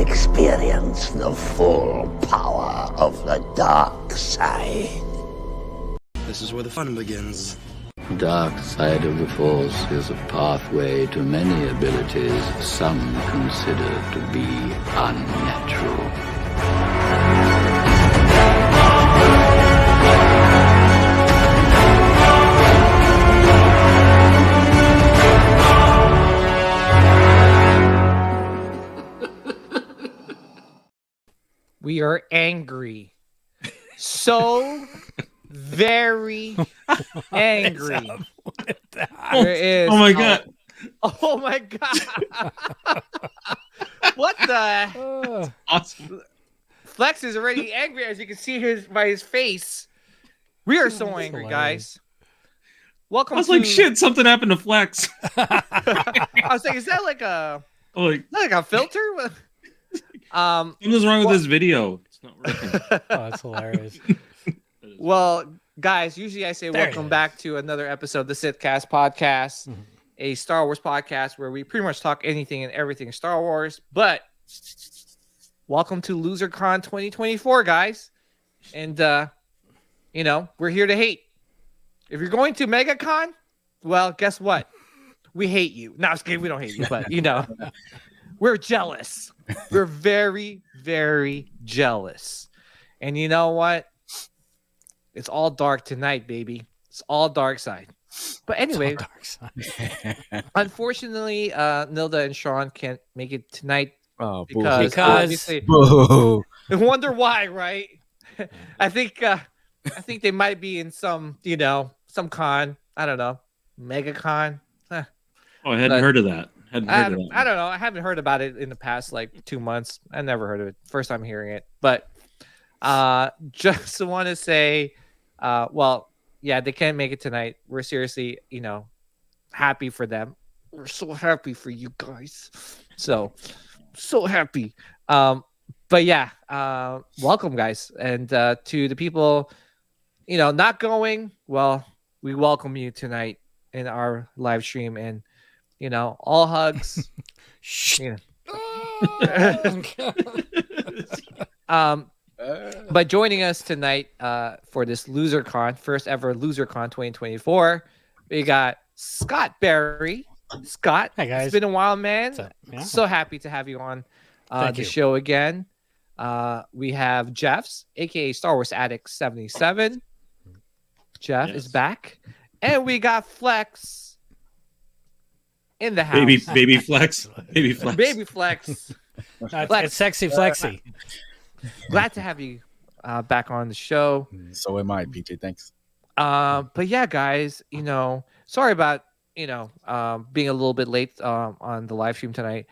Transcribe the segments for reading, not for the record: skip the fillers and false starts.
experience the full power of the dark side. This is where the fun begins. The dark side of the Force is a pathway to many abilities some consider to be unnatural. We are angry. So very angry. There is. Oh my god. Oh my god. What the? Awesome. Flex is already angry, as you can see by his face. We are so angry, guys. Welcome. I was like, shit, something happened to Flex. I was like, is that like a filter? Something's wrong with this video. It's not working. Oh, that's hilarious. Well, guys, usually I say welcome back to another episode of the Sithcast podcast, a Star Wars podcast where we pretty much talk anything and everything Star Wars. But welcome to LoserCon 2024, guys. And, we're here to hate. If you're going to Megacon, well, guess what? We hate you. No, I was kidding. We don't hate you, but, we're jealous. We're very, very jealous. And you know what? It's all dark tonight, baby. It's all dark side. But anyway, unfortunately, Nilda and Sean can't make it tonight. Oh, because obviously, boo. I wonder why, right? I think they might be in some, some con. I don't know, Megacon. Oh, I hadn't heard of that. I don't know. I haven't heard about it in the past 2 months. I never heard of it. First time hearing it. But just want to say, they can't make it tonight. We're seriously, happy for them. We're so happy for you guys. So happy. Welcome, guys. And to the people, not going, well, we welcome you tonight in our live stream. And all hugs. But joining us tonight for this LoserCon, first ever LoserCon 2024, we got Scott Berry. Scott, hi guys. It's been a while, man. Yeah. So happy to have you on the show again. We have Jeff's, aka Star Wars Addict 77. Jeff is back, and we got Flex. In the house. Baby Flex. Baby Flex. It's sexy Flexy. Glad to have you back on the show. So am I, PJ. Thanks. But yeah, guys, sorry about, being a little bit late on the live stream tonight.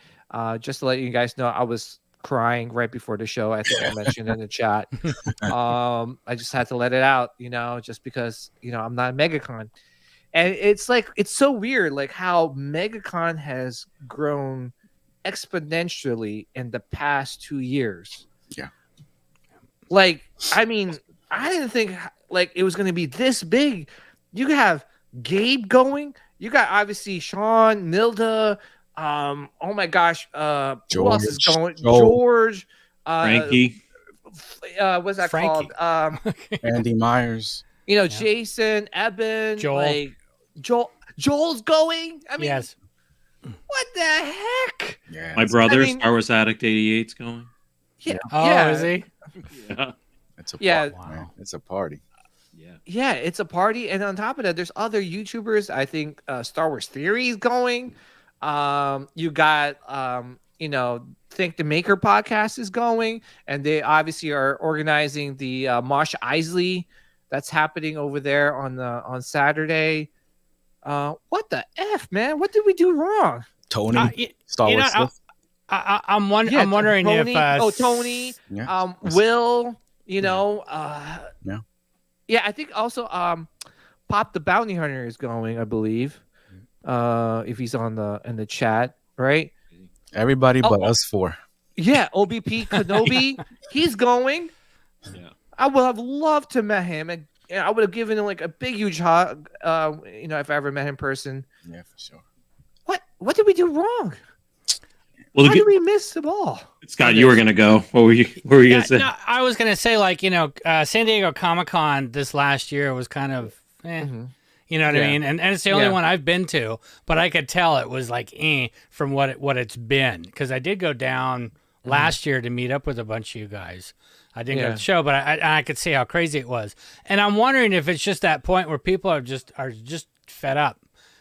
Just to let you guys know, I was crying right before the show. I think I mentioned in the chat. I just had to let it out, just because, I'm not a Megacon. And it's so weird, how Megacon has grown exponentially in the past 2 years. Yeah. I didn't think it was going to be this big. You have Gabe going. You got obviously Sean, Nilda. Oh my gosh. Who else is going? George. Frankie. What's that called? Andy Myers. Jason, Eben. Joel. Joel's going. Yes. What the heck? Yeah. My brother, Star Wars Addict 88's going. Yeah. Oh, yeah. is he? Yeah. It's a party, man. It's a party. Yeah. Yeah, it's a party. And on top of that, there's other YouTubers. I think Star Wars Theory is going. You got, Think the Maker podcast is going. And they obviously are organizing the Mosh Isley that's happening over there on Saturday. What the F, man? What did we do wrong? Tony, Star Wars stuff. I'm wondering Tony, if Tony, Yeah. Will, Yeah. Yeah, I think also Pop the Bounty Hunter is going, I believe. If he's in the chat, right? Everybody but us four. Yeah, OBP Kenobi, he's going. Yeah. I would have loved to met him, and I would have given him a big, huge hug. If I ever met him in person. Yeah, for sure. What did we do wrong? Well, How did we miss the ball? Scott, you were gonna go. What were you gonna say? No, I was gonna say, like, San Diego Comic-Con this last year was kind of, you know what I mean, and it's the only one I've been to, but I could tell it was like from what it's been, because I did go down last year to meet up with a bunch of you guys. I didn't go to the show, but I could see how crazy it was, and I'm wondering if it's just that point where people are just fed up.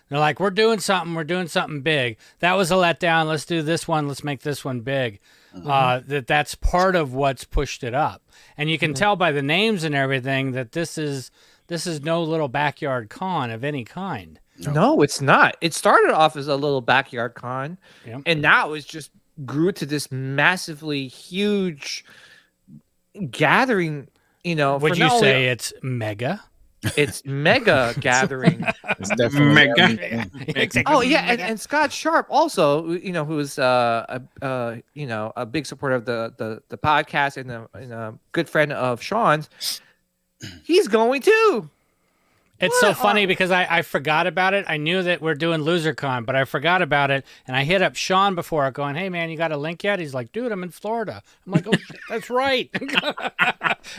They're like, we're doing something big. That was a letdown. Let's do this one. Let's make this one big. That's part of what's pushed it up. And you can tell by the names and everything that this is no little backyard con of any kind. No, it's not. It started off as a little backyard con, and now it's just grew to this massively huge gathering. Would you say it's mega? It's mega gathering. It's definitely Mega. Oh yeah, and Scott Sharp also, who is a big supporter of the podcast and a good friend of Sean's. He's going too. It's so funny because I forgot about it. I knew that we're doing LoserCon, but I forgot about it. And I hit up Sean before going, hey, man, you got a link yet? He's like, dude, I'm in Florida. I'm like, oh, shit, that's right.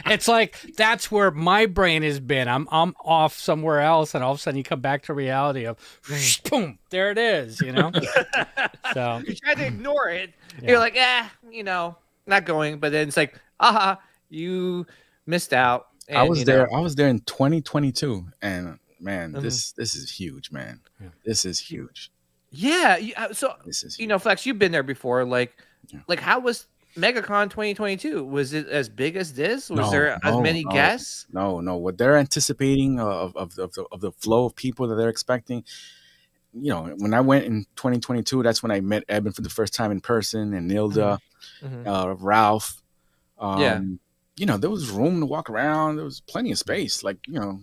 It's like, that's where my brain has been. I'm off somewhere else. And all of a sudden you come back to reality of, boom, there it is, So you try to ignore it. Yeah. You're like, not going. But then it's like, you missed out. And, I was there. I was there in 2022, and man, this is huge, man. Yeah. This is huge. Yeah. So this is huge. Flex, you've been there before. Like how was Megacon 2022? Was it as big as this? Was there as many guests? No. What they're anticipating of the flow of people that they're expecting. When I went in 2022, that's when I met Eben for the first time in person, and Nilda, Ralph. There was room to walk around. There was plenty of space,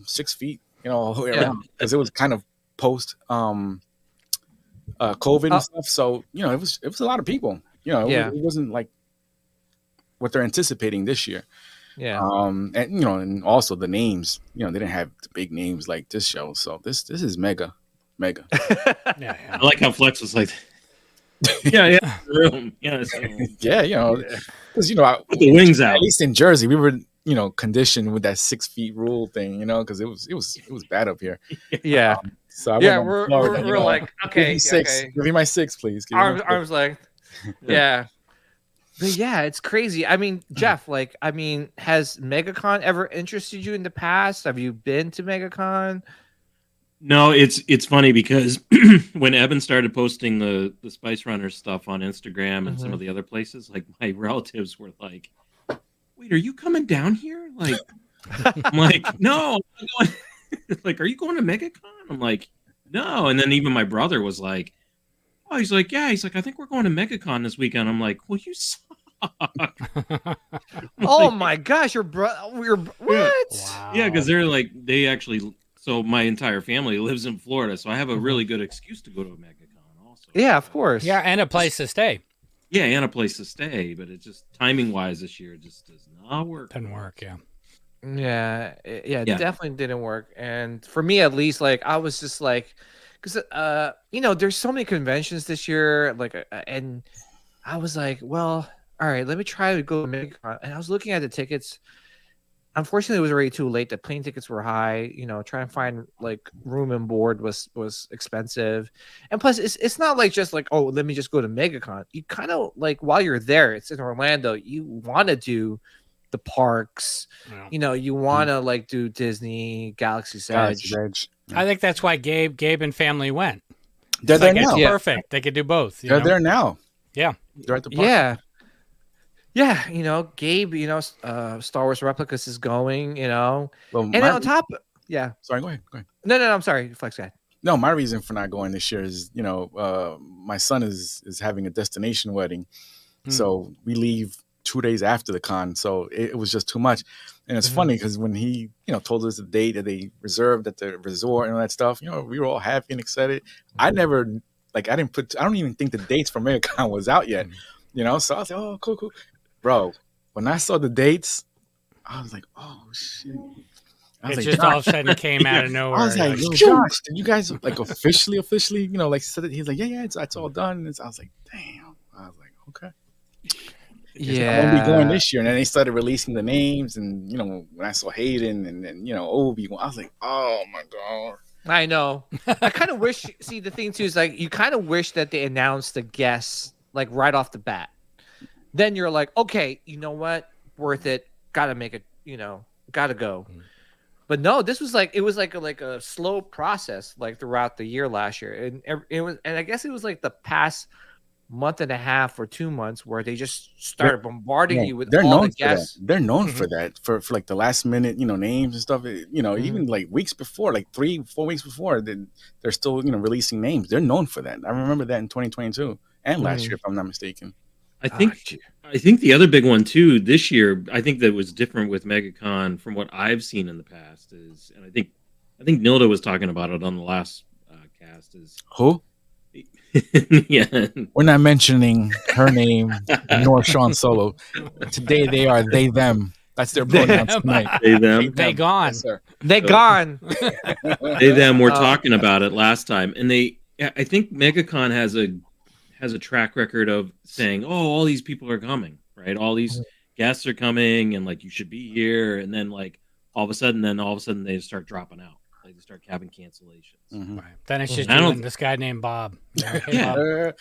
6 feet, all the way around, because it was kind of post COVID and stuff. So, it was a lot of people. It wasn't like what they're anticipating this year. Yeah. And also the names, they didn't have the big names like this show. So this is mega. Yeah. I like how Flex was like, yeah, room. Because with the wings out. At least in Jersey, we were conditioned with that 6 feet rule thing, because it was bad up here. Yeah. So we're like, okay, give me 6. Give me my 6, please. Arms length. Yeah. But yeah, it's crazy. I mean, Jeff, has MegaCon ever interested you in the past? Have you been to MegaCon? No, it's funny because when Eben started posting the Spice Runners stuff on Instagram and some of the other places, like my relatives were like, "Wait, are you coming down here?" Like, I'm like, "No." I'm going, like, "Are you going to MegaCon?" I'm like, "No." And then even my brother was like, "Oh," he's like, "Yeah." He's like, "I think we're going to MegaCon this weekend." I'm like, "Well, you suck." Oh my gosh, your brother! What? Wow. Yeah, because they actually. So my entire family lives in Florida, so I have a really good excuse to go to a MegaCon also. Yeah, of course. Yeah, and a place to stay. Yeah, and a place to stay, but it just timing-wise this year just does not work. Doesn't work, yeah. Yeah, it definitely didn't work. And for me, at least, I was just like, because there's so many conventions this year, and I was like, well, all right, let me try to go to MegaCon. And I was looking at the tickets. Unfortunately, it was already too late. The plane tickets were high. Trying to find room and board was expensive, and plus, it's not just oh, let me just go to MegaCon. You kind of while you're there, it's in Orlando. You want to do the parks. Yeah. You want to do Disney, Galaxy's Edge. I think that's why Gabe and family went. They're there now. It's perfect. They could do both. They're there now. Yeah, they're at the park. Yeah. Yeah, Gabe, Star Wars Replicas is going, Well, and on top, Sorry, go ahead. No, I'm sorry, Flex guy. No, my reason for not going this year is, my son is having a destination wedding, so we leave 2 days after the con, so it was just too much. And it's funny because when he, told us the date that they reserved at the resort and all that stuff, we were all happy and excited. I never, I don't even think the dates for MegaCon was out yet, so I was like, oh, cool. Bro, when I saw the dates, I was like, "Oh shit!" It just all of a sudden came out of nowhere. I was like, "Yo, Josh, did you guys officially, said it?" He's like, "Yeah, it's all done." And I was like, "Damn!" I was like, okay. Yeah, I won't be going this year. And then they started releasing the names, and when I saw Hayden and Obi, I was like, oh my god. I know. I kind of wish. See, the thing too is like you kind of wish that they announced the guests like right off the bat. Then you're like, okay, you know what, worth it. Got to make it. Got to go. But no, this was like a slow process like throughout the year last year, and it was, and I guess it was like the past month and a half or 2 months where they just started bombarding you with all the guests. They're known for that, for like the last minute, names and stuff. Even like weeks before, like 3-4 weeks before, they're still releasing names. They're known for that. I remember that in 2022 and last year, if I'm not mistaken. I think the other big one too this year, I think that was different with Megacon from what I've seen in the past is, and I think Nilda was talking about it on the last cast. Is who? Yeah, we're not mentioning her name nor Sean Solo. Today they are they them. That's their pronouns tonight. They them. They gone. Yes, sir. They gone. They them were talking about it last time, and I think Megacon has a track record of saying, "Oh, all these people are coming, right? All these guests are coming, and like you should be here." And then like all of a sudden they start dropping out. Like they start having cancellations. Right. Then it's just you and this guy named Bob. Yeah.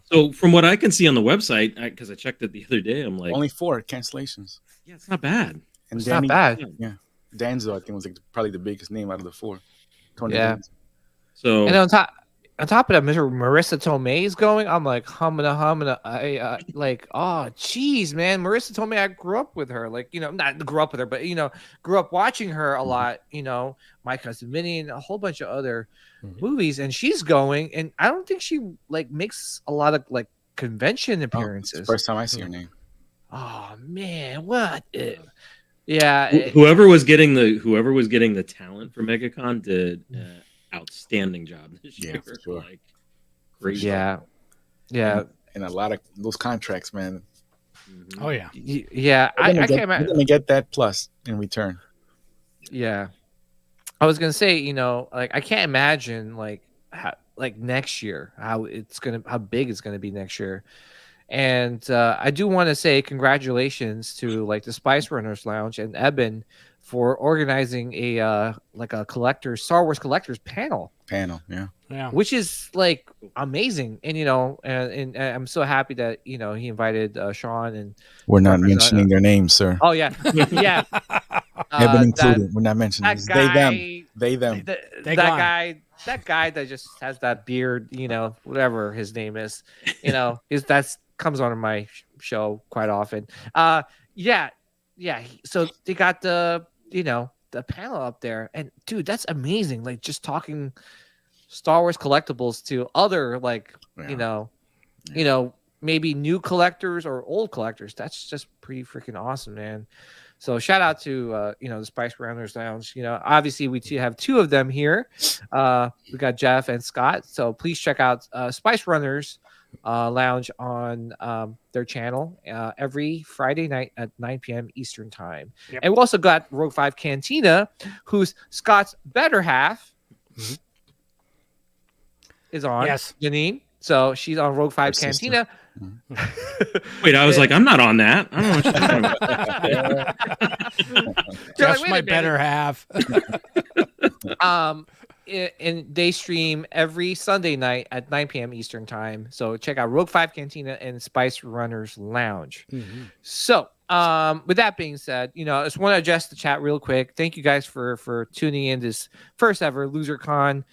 So from what I can see on the website, because I checked it the other day, I'm like, only 4 cancellations. Yeah, it's not bad. And it's not bad. Yeah, Danzo I think was like probably the biggest name out of the 4. Yeah. So and on top of that, Marissa Tomei is going. I'm like, humana. I like, oh, geez, man. Marissa Tomei, I grew up with her. Like, not grew up with her, but, grew up watching her a lot. My Cousin Minnie and a whole bunch of other movies. And she's going. And I don't think she, like, makes a lot of, like, convention appearances. It's the first time I see her name. Oh, man. What? Yeah. Whoever was getting the talent for Megacon did outstanding job this year. For sure. Like crazy. Yeah. And a lot of those contracts, man. Mm-hmm. Oh yeah. Yeah. I can't imagine. We're gonna get that plus in return. Yeah. I was gonna say, like I can't imagine like how, like next year how big it's gonna be next year. And I do want to say congratulations to like the Spice Runners Lounge and Eben for organizing a Star Wars collectors panel, yeah, which is like amazing. And and I'm so happy that he invited Sean and we're not mentioning their names, sir. Oh yeah, yeah. Eben included. We're not mentioning that guy, they them. That guy that just has that beard, whatever his name is, that's comes on my show quite often. Yeah. So they got the panel up there, and dude, that's amazing. Like just talking Star Wars collectibles to other maybe new collectors or old collectors. That's just pretty freaking awesome, man. So shout out to the Spice Runners Lounge. Obviously we have 2 of them here. We got Jeff and Scott. So please check out Spice Runners Lounge on their channel every Friday night at 9 p.m. Eastern time. Yep. And we also got Rogue 5 Cantina, who's Scott's better half is on. Yes, Janine. So she's on Rogue 5 Cantina. Wait, I was like, I'm not on that. I don't know what you're talking about. Just my better half. And they stream every Sunday night at 9 p.m. Eastern time. So check out Rogue 5 Cantina and Spice Runners Lounge. Mm-hmm. So with that being said, I just want to address the chat real quick. Thank you guys for tuning in this first ever LoserCon.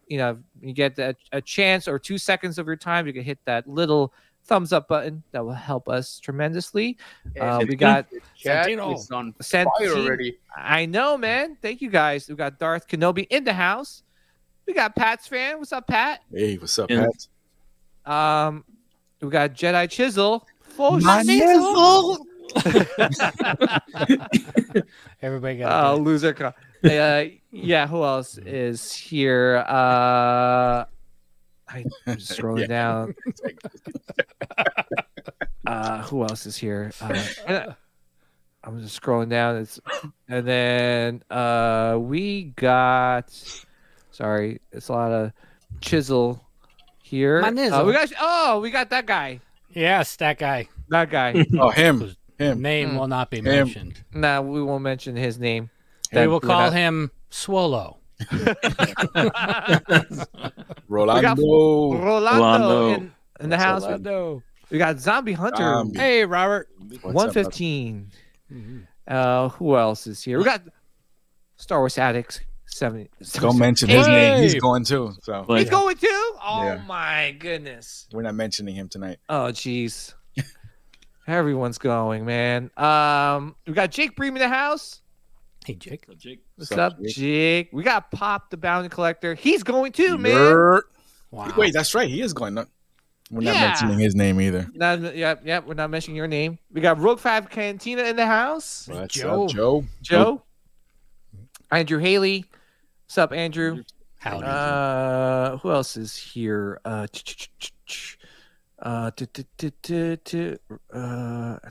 You get a chance or 2 seconds of your time, you can hit that little thumbs up button. That will help us tremendously. We got chat is on fire already. I know, man. Thank you guys. We got Darth Kenobi in the house. We got Pat's fan. What's up, Pat? Hey, what's up, Pat? We got Jedi Chisel. My Everybody got LoserCon. Yeah, who else is here? I'm scrolling down. Who else is here? I'm just scrolling down. And then we got. Sorry, it's a lot of Chisel here. We got that guy. Yes, that guy. That guy. Oh, him. Whose Him. name will not be mentioned. Nah, we won't mention his name. We will call him Swolo. Rolando. Rolando in the house. Rolando. We got Zombie Hunter. Zombie. Hey, Robert. 115. Who else is here? We got Star Wars Addicts. 70. Don't mention his name. He's going too. So He's going too? Oh Yeah. my goodness. we're not mentioning him tonight. Oh jeez. Everyone's going, man. We got Jake Bream in the house. Hey, Jake. What's up, Jake? We got Pop the Bounty Collector. He's going too, man. Wow. Wait, that's right. He is going. We're not Yeah. mentioning his name either. We're not mentioning your name. We got Rogue 5 Cantina in the house. What's Joe. up, Joe? Joe. Andrew Haley. What's up, Andrew? Howdy. Who else is here? I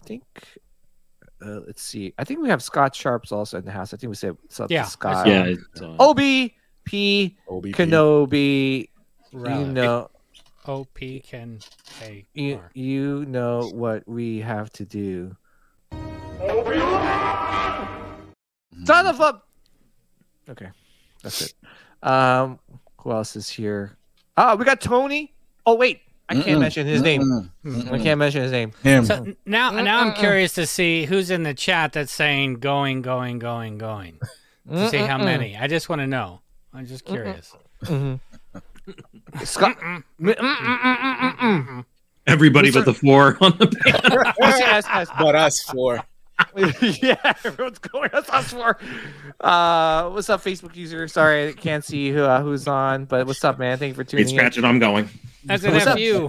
think. Let's see. I think we have Scott Sharps also in the house. I think we said what's up to Scott. Yeah. It's, OBP OBP. Kenobi. Relic. You know. OP can pay. You know what we have to do. Son of a. Okay, that's it. Who else is here? We got Tony. Oh wait, I can't mention his name. I can't mention his name. Him. So now I'm curious to see who's in the chat that's saying going. To see how many. I just want to know. I'm just curious. Scott. everybody but the 4 on the panel. Yes. But us 4. Yeah, everyone's going. That's us for. What's up, Facebook user? Sorry, I can't see who's on, but what's up, man? Thank you for tuning Great in. scratching. I'm going. That's an What's up? FU.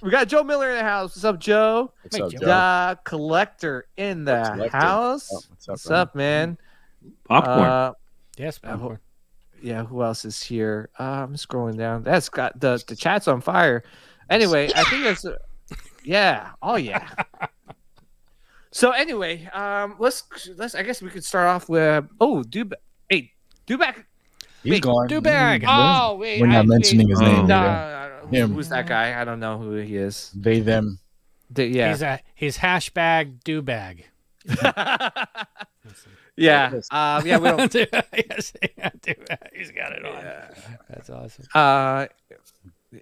We got Joe Miller in the house. What's up, Joe? What's up, Joe? The collector in the Collector. house. Oh, What's up, man? Popcorn. Yes, popcorn. Yeah, who else is here? I'm scrolling down. That's got the chat's on fire. Anyway, I think that's yeah. Oh yeah. So anyway, let's I guess we could start off with Dubak. Hey, Dubak. He's going. Dubag. Oh wait, We're not mentioning his name. No, either. Him. who's that guy? I don't know who he is. They, them. Yeah. He's hashbag Dubag. Yeah. Yeah. We don't. Yes, Dubag. He's got it on. That's awesome.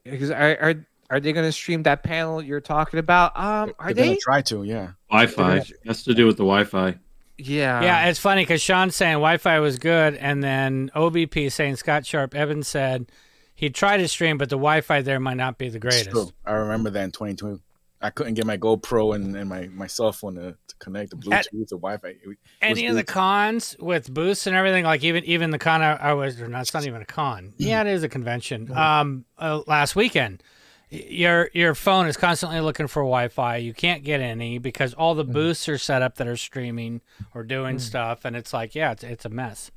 Because are they going to stream that panel you're talking about? Are They're they? gonna try to, yeah. Wi-Fi. Has to do with the Wi-Fi. Yeah. Yeah, it's funny because Sean's saying Wi-Fi was good, and then OBP saying Scott Sharp Evans said he tried to stream, but the Wi-Fi there might not be the It's greatest. true. I remember that in 2020. I couldn't get my GoPro and my cell phone to connect the Bluetooth to Wi-Fi. Any of the cons with booths and everything, like even the con I was, or not, it's not even a con. Yeah, it is a convention. Last weekend, your phone is constantly looking for Wi-Fi. You can't get any because all the booths are set up that are streaming or doing stuff, and it's like, yeah, it's a mess.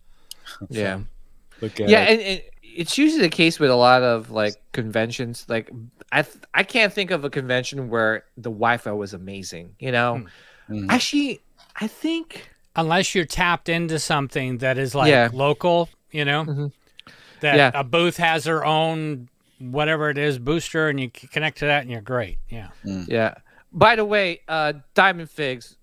Yeah. Look at Yeah, and it's usually the case with a lot of like conventions. Like I can't think of a convention where the Wi-Fi was amazing. You know, actually, I think Unless you're tapped into something that is like local, you know, that a booth has their own whatever it is booster, and you connect to that, and you're great. Yeah. Yeah. By the way, Diamond Figs,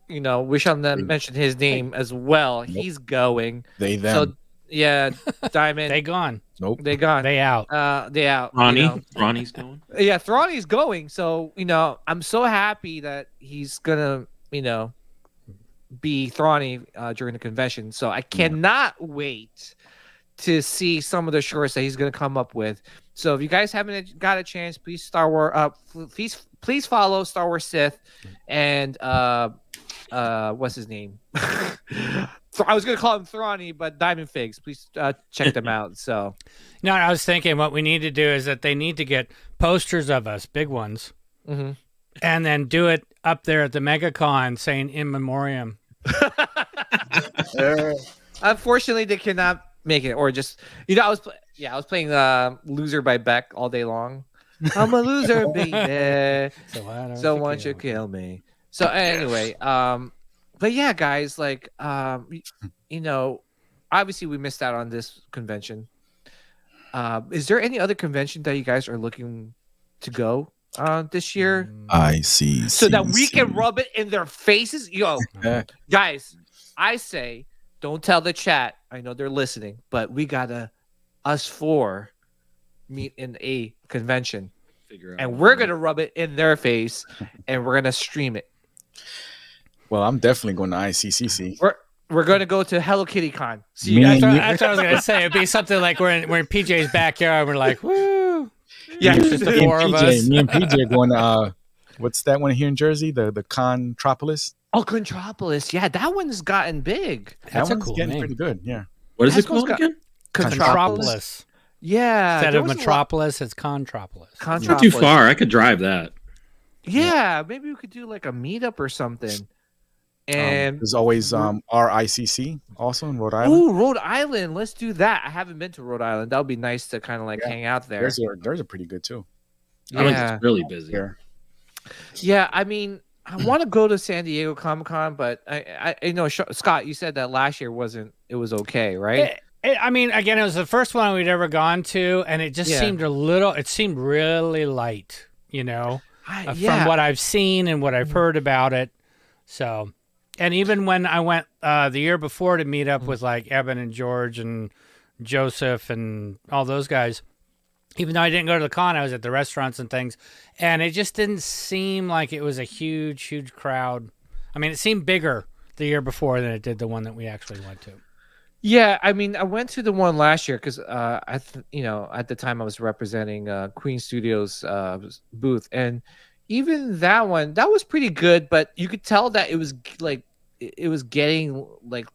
you know, we shall not mention his name as well. He's going. They them. So yeah, Diamond. They gone. Nope. They gone. They out. They out. Ronnie. You know? Ronnie's going. Yeah, Thrawley's going. So, you know, I'm so happy that he's gonna, you know, be Thrawley during the convention. So I cannot wait to see some of the shorts that he's gonna come up with. So if you guys haven't got a chance, please please follow Star Wars Sith and what's his name? I was gonna call him Thrawley, but Diamond Figs. Please check them out. So No, I was thinking what we need to do is that they need to get posters of us, big ones, and then do it up there at the Megacon saying in memoriam. Unfortunately, they cannot make it, or just I was playing Loser by Beck all day long. I'm a loser, baby. So why don't you kill me? So anyway, but yeah, guys, like you know, obviously we missed out on this convention. Is there any other convention that you guys are looking to go? this year, I see. so that we can rub it in their faces. Yo, guys, I say, don't tell the chat. I know they're listening, but we gotta us four meet in a convention, and we're gonna rub it in their face, and we're gonna stream it. Well, I'm definitely going to ICCC. We're going to go to Hello Kitty Con. See, that's what I was going to say. It'd be something like we're in PJ's backyard. And we're like, woo. Yeah, it's just the four of us. Me and PJ are going to, what's that one here in Jersey? The Contropolis? Oh, Contropolis. Yeah, that one's gotten big. That's that a one's cool getting name. pretty good. Yeah. What is it called again? Contropolis. Yeah. Instead of Metropolis, it's Contropolis. Not too far. I could drive that. Yeah, maybe we could do like a meetup or something. And there's always RICC also in Rhode Island. Oh, Rhode Island. Let's do that. I haven't been to Rhode Island. That would be nice to kind of like hang out there. Theirs are pretty good too. Yeah. It's really busy. Yeah, I mean, I want to go to San Diego Comic-Con, but I know Scott, you said that last year it was okay, right? I mean, again, it was the first one we'd ever gone to, and it just seemed it seemed really light, from what I've seen and what I've heard about it. So, and even when I went the year before to meet up with like Eben and George and Joseph and all those guys, even though I didn't go to the con, I was at the restaurants and things, and it just didn't seem like it was a huge crowd. I mean, it seemed bigger the year before than it did the one that we actually went to. Yeah, I mean, I went to the one last year because at the time I was representing Queen Studios booth, and even that one, that was pretty good, but you could tell that it was getting like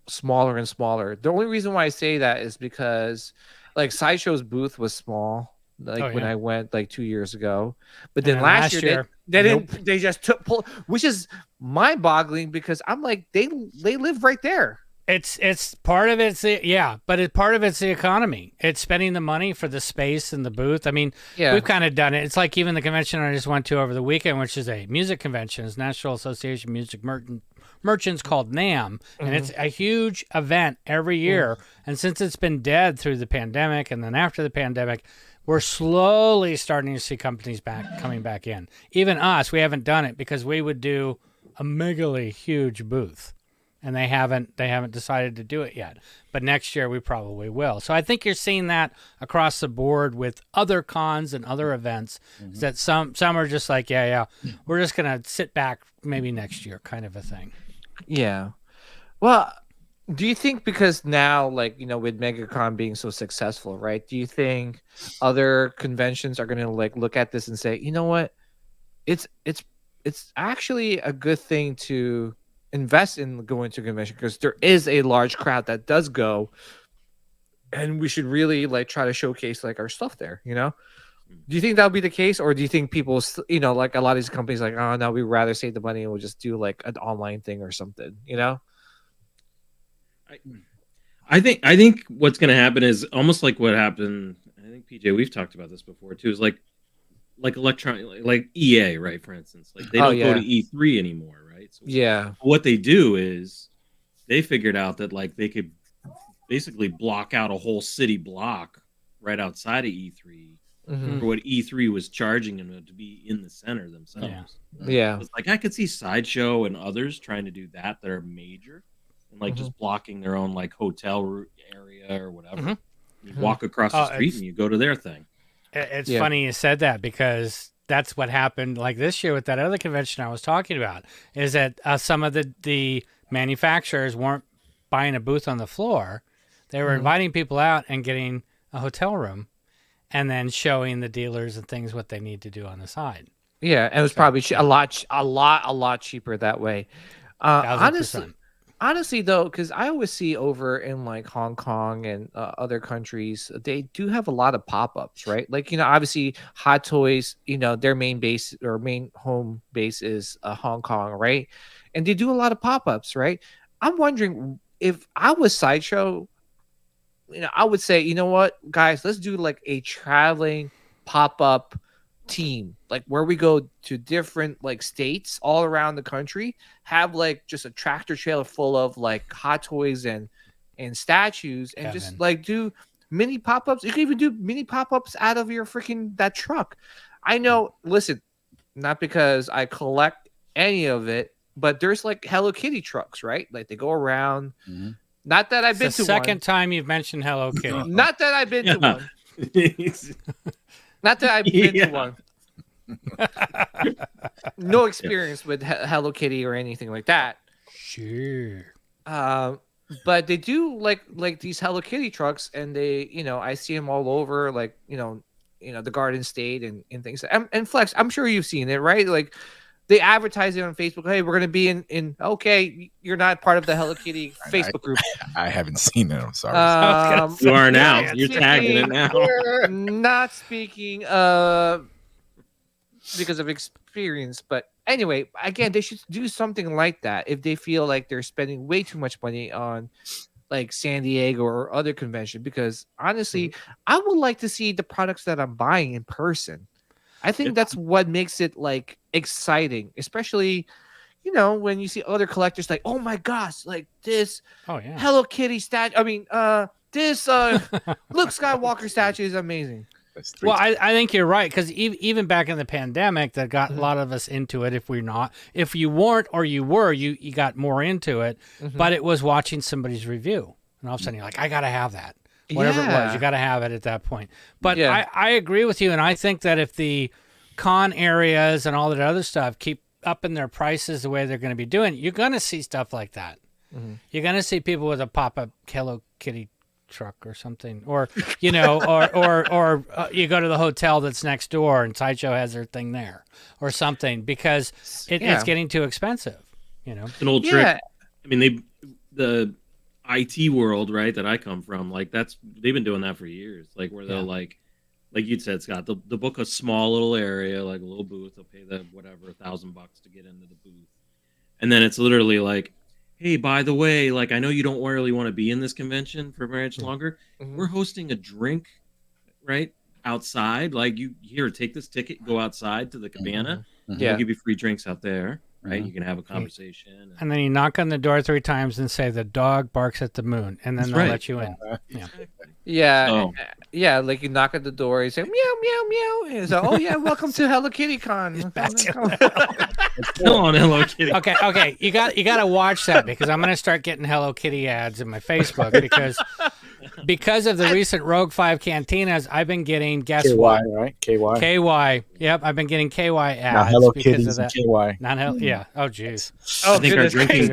smaller and smaller. The only reason why I say that is because like Sideshow's booth was small, when I went like 2 years ago, but then last year they just took which is mind-boggling because I'm like they live right there. It's part of it's part of it's the economy. It's spending the money for the space and the booth. I mean, we've kind of done it. It's like even the convention I just went to over the weekend, which is a music convention, it's National Association of Music Merchants called NAMM, and it's a huge event every year. And since it's been dead through the pandemic and then after the pandemic, we're slowly starting to see companies coming back in. Even us, we haven't done it because we would do a megally huge booth. And they haven't decided to do it yet. But next year we probably will. So I think you're seeing that across the board with other cons and other events. That some are just like, we're just gonna sit back maybe next year, kind of a thing. Yeah. Well, do you think because now, like, with Megacon being so successful, right? Do you think other conventions are gonna like look at this and say, you know what, it's actually a good thing to invest in going to a convention because there is a large crowd that does go, and we should really like try to showcase like our stuff there. Do you think that'll be the case, or do you think people, like a lot of these companies, like, oh no, we'd rather save the money and we'll just do like an online thing or something? I think what's going to happen is almost like what happened. I think PJ, we've talked about this before too. Is like electronic, like EA, right? For instance, like they don't go to E3 anymore. So what they do is they figured out that like they could basically block out a whole city block right outside of E3 for what E3 was charging them to be in the center themselves. Yeah. It's like I could see Sideshow and others trying to do that are major and like just blocking their own like hotel area or whatever. You walk across the street and you go to their thing. It's funny you said that because that's what happened like this year with that other convention I was talking about, is that some of the manufacturers weren't buying a booth on the floor. They were inviting people out and getting a hotel room and then showing the dealers and things what they need to do on the side. Yeah, and it was probably a lot cheaper that way. Honestly, though, because I always see over in like Hong Kong and other countries, they do have a lot of pop-ups, right? Like, obviously Hot Toys, their main base or main home base is Hong Kong, right? And they do a lot of pop-ups, right? I'm wondering if I was Sideshow, I would say, you know what, guys, let's do like a traveling pop-up team, like where we go to different like states all around the country, have like just a tractor trailer full of like Hot Toys and statues, and just like do mini pop-ups. You can even do mini pop-ups out of your freaking that truck. I know. Listen, not because I collect any of it, but there's like Hello Kitty trucks, right? Like they go around. Mhm. Not that I've been It's the to second one. time you've mentioned Hello Kitty. Not that I've been to one. Not that I've been to one. No experience with Hello Kitty or anything like that. Sure. But they do like these Hello Kitty trucks, and they, I see them all over, like the Garden State and things. And Flex, I'm sure you've seen it, right? Like they advertise it on Facebook. Hey, we're gonna be in. Okay, you're not part of the Hello Kitty Facebook group. I haven't seen it. I'm sorry. You are now. You're tagging it now. Not speaking because of experience, but anyway, again, they should do something like that if they feel like they're spending way too much money on like San Diego or other convention, because honestly, I would like to see the products that I'm buying in person. I think that's what makes it like exciting, especially when you see other collectors like, oh my gosh, like this Hello Kitty statue. I mean, this Luke Skywalker statue is amazing. Well, I think you're right, because even back in the pandemic, that got a lot of us into it. If you weren't, or you were, you got more into it. But it was watching somebody's review, and all of a sudden you're like, I gotta have that. Whatever it was, you gotta have it at that point. But I agree with you, and I think that if the con areas and all that other stuff keep upping their prices the way they're going to be doing, you're going to see stuff like that. You're going to see people with a pop-up Hello Kitty truck or something, or you go to the hotel that's next door and Sideshow has their thing there or something, because it's getting too expensive. It's an old trick. I mean, the IT world, right, that I come from, like they've been doing that for years. Like where they'll like you'd said, Scott, they'll book a small little area, like a little booth. They'll pay the whatever $1,000 to get into the booth, and then it's literally like, hey, by the way, like I know you don't really want to be in this convention for very much longer. We're hosting a drink, right, outside. Like you here, take this ticket, go outside to the cabana. We'll give you free drinks out there, right? You can have a conversation. And then you knock on the door 3 times and say the dog barks at the moon, and then they'll let you in. Yeah, like you knock at the door, you say meow meow meow, and so, oh yeah, welcome to Hello Kitty Con. Still on Hello Kitty. Okay, you got to watch that, because I'm gonna start getting Hello Kitty ads in my Facebook, because of the recent Rogue 5 cantinas, I've been getting KY, right? KY. Yep, I've been getting KY ads. Now Hello because Kitties of that. and KY. Not Hello. Yeah. Oh jeez. Oh, I think our drinking.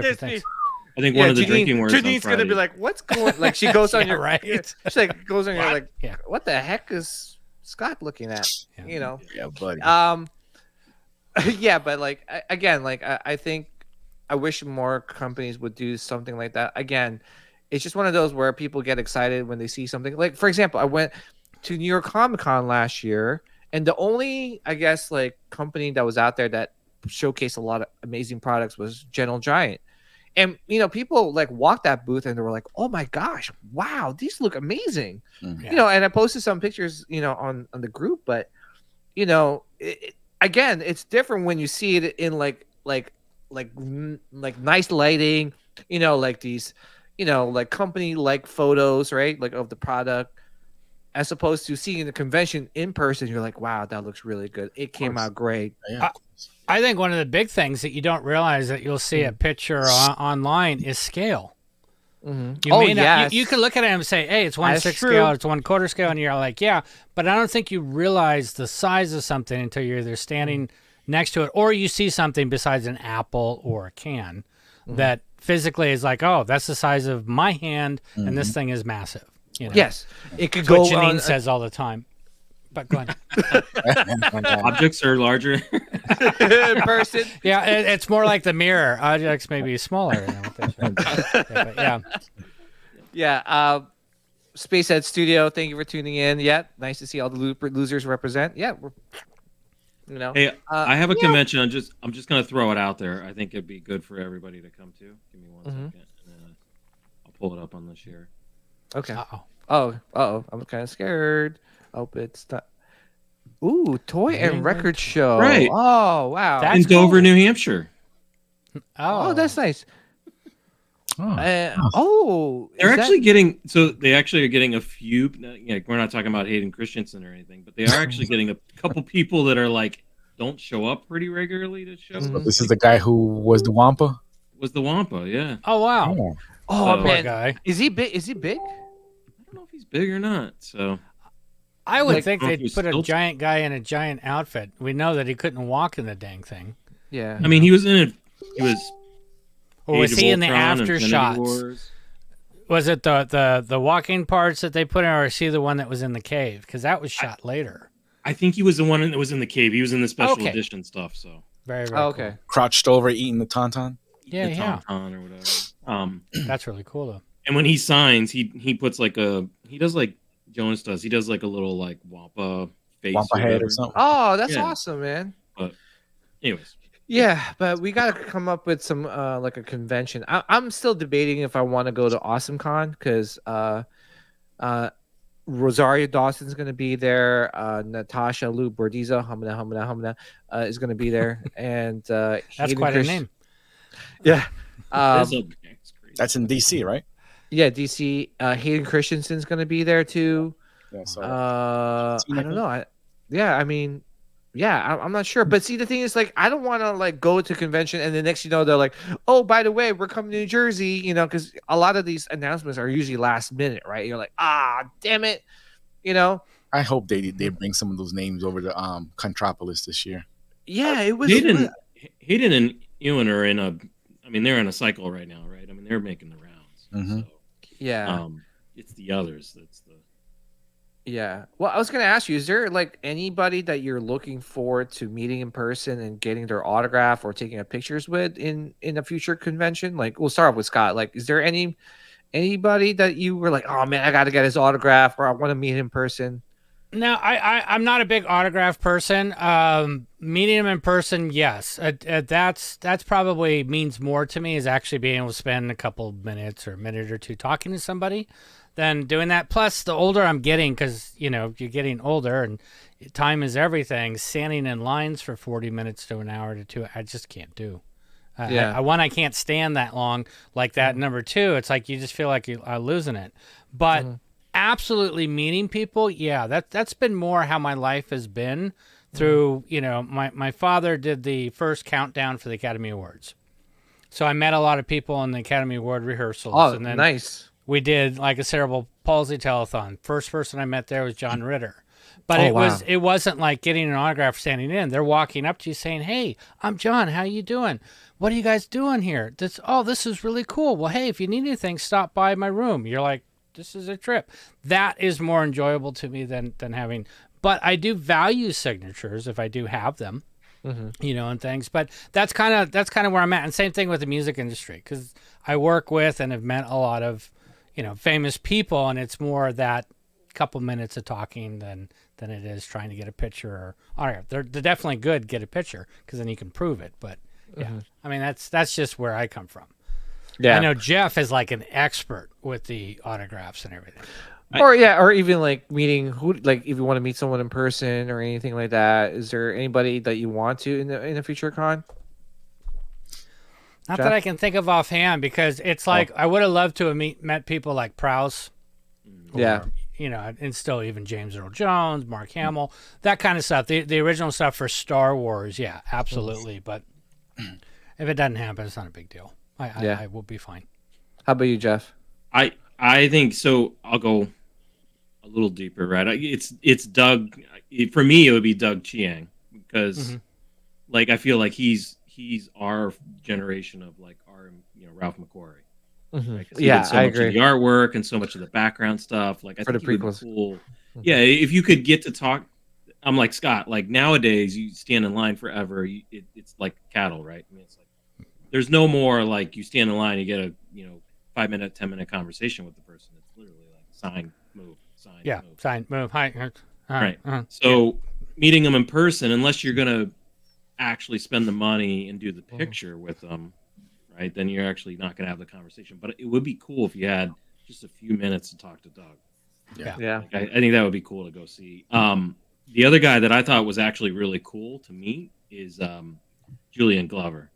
I think one of the drinking words. Janine's gonna be like, "What's going?" Like she goes on your right. She like goes on your like, "What the heck is Scott looking at?" Yeah, buddy. Yeah, but like again, like I think I wish more companies would do something like that. Again, it's just one of those where people get excited when they see something. Like for example, I went to New York Comic Con last year, and the only like company that was out there that showcased a lot of amazing products was Gentle Giant. And people like walked that booth and they were like, "Oh my gosh, wow, these look amazing!" And I posted some pictures, on the group. But again, it's different when you see it in like nice lighting, like these, like company like photos, right, like of the product, as opposed to seeing the convention in person. You're like, "Wow, that looks really good. It came out great." I think one of the big things that you don't realize that you'll see a picture online is scale. You can look at it and say, hey, it's 1/6 scale, it's 1/4 scale, and you're like, yeah, but I don't think you realize the size of something until you're either standing next to it, or you see something besides an apple or a can that physically is like, oh, that's the size of my hand, and this thing is massive. Yes, it could That's go. what Janine says all the time. But go ahead. Objects are larger in person. Yeah, it's more like the mirror. Objects may be smaller. Yeah. Spacehead Studio, thank you for tuning in. Yeah, nice to see all the losers represent. Yeah, Hey, I have a convention. I'm just gonna throw it out there. I think it'd be good for everybody to come to. Give me 1 second, and I'll pull it up on the share. Okay. Uh-oh. I'm kind of scared. Oh, it's not. Ooh, toy and record show. Right. Oh, wow. In Dover, New Hampshire. Oh, that's nice. They're actually getting they actually are getting a few. We're not talking about Hayden Christensen or anything, but they are actually getting a couple people that are like don't show up pretty regularly to shows. So this is the guy who was the Wampa. Was the Wampa? Yeah. Oh wow. Oh poor man, guy. Is he big? Is he big? I don't know if he's big or not. So I would Like, think they'd he's put a still- giant guy in a giant outfit. We know that he couldn't walk in the dang thing. Yeah. I mean, he was in it. He was. Or was Age of he in the Ultron, after Infinity shots? Wars. Was it the walking parts that they put in, or is he the one that was in the cave? Because that was shot later. I think he was the one that was in the cave. He was in the special Okay. edition stuff. So Very, very okay. Crouched over eating the tauntaun. Yeah, the yeah. tauntaun or whatever. Cool. That's really cool though. And when he signs, he puts like he does like Jonas does. He does like a little like Wampa face, Wampa head whatever. or something. Oh, that's Yeah. awesome, man. Anyways, Yeah, but we got to come up with some like a convention. I'm still debating if I want to go to AwesomeCon because Rosario Dawson's going to be there. Natasha Lou Bordizzo, Hamna, is going to be there, and That's Hayden quite a Christ- name. Yeah, that's crazy. That's in DC, right? yeah. DC Hayden Christensen's going to be there too. Yeah. So I don't know. I'm not sure. But see, the thing is, like, I don't want to like go to convention and the next you know they're like, oh, by the way, we're coming to New Jersey, you know, because a lot of these announcements are usually last minute, right? You're like, damn it, you know. I hope they bring some of those names over to Contropolis this year. Yeah, it was. Hayden and Ewan are in a. I mean, they're in a cycle right now, right? I mean, they're making the rounds. Mhm. So, Yeah. it's the others that's the. Yeah. Well, I was going to ask you, is there like anybody that you're looking forward to meeting in person and getting their autograph or taking a pictures with in a future convention? Like, we'll start off with Scott. Like, is there anybody that you were like, oh man, I got to get his autograph or I want to meet him in person? No, I'm not a big autograph person. Meeting him in person, yes, that's probably means more to me is actually being able to spend a couple minutes or a minute or two talking to somebody than doing that. Plus, the older I'm getting, because you know you're getting older and time is everything. Standing in lines for 40 minutes to an hour to two, I just can't do. Yeah. I can't stand that long like that. Number two, it's like you just feel like you are losing it. But absolutely meeting people, yeah, that's been more how my life has been through, you know, my father did the first countdown for the Academy Awards. So I met a lot of people in the Academy Award rehearsals. Oh, and then nice. we did like a cerebral palsy telethon. First person I met there was John Ritter. But Oh, it wasn't like getting an autograph standing in. They're walking up to you saying, "Hey, I'm John. How you doing? What are you guys doing here? This is really cool. Well, hey, if you need anything, stop by my room." You're like, this is a trip. That is more enjoyable to me than having. But I do value signatures if I do have them, you know, and things. But that's kind of where I'm at. And same thing with the music industry, because I work with and have met a lot of, you know, famous people, and it's more that couple minutes of talking than it is trying to get a picture or autograph. They're definitely good. Get a picture because then you can prove it. But yeah, I mean that's just where I come from. Yeah. I know Jeff is like an expert with the autographs and everything. Or even like meeting like if you want to meet someone in person or anything like that. Is there anybody that you want to in a future con? Not Jeff? that I can think of offhand, because it's like I would have loved to have met people like Prowse. Yeah. You know, and still even James Earl Jones, Mark Hamill, that kind of stuff. The original stuff for Star Wars, yeah, absolutely. But if it doesn't happen, it's not a big deal. I will be fine. How about you, Jeff? I think so. I'll go a little deeper, right? It's Doug. For me, it would be Doug Chiang, because, like, I feel like he's our generation of like our Ralph McQuarrie. Right? Yeah, so I much agree. of the artwork and so much of the background stuff. Like, I For think the it would be prequels. cool. Yeah, if you could get to talk. I'm like Scott. Like, nowadays, you stand in line forever. It's like cattle, right? I mean, it's like there's no more like you stand in line, you get a 5-minute, 10-minute conversation with the person. It's literally like sign, move, sign, Yeah, move. sign, move, hi. Right. So meeting them in person, unless you're gonna actually spend the money and do the picture with them, right? Then you're actually not gonna have the conversation. But it would be cool if you had just a few minutes to talk to Doug. Yeah. Like, I think that would be cool to go see. The other guy that I thought was actually really cool to meet is Julian Glover.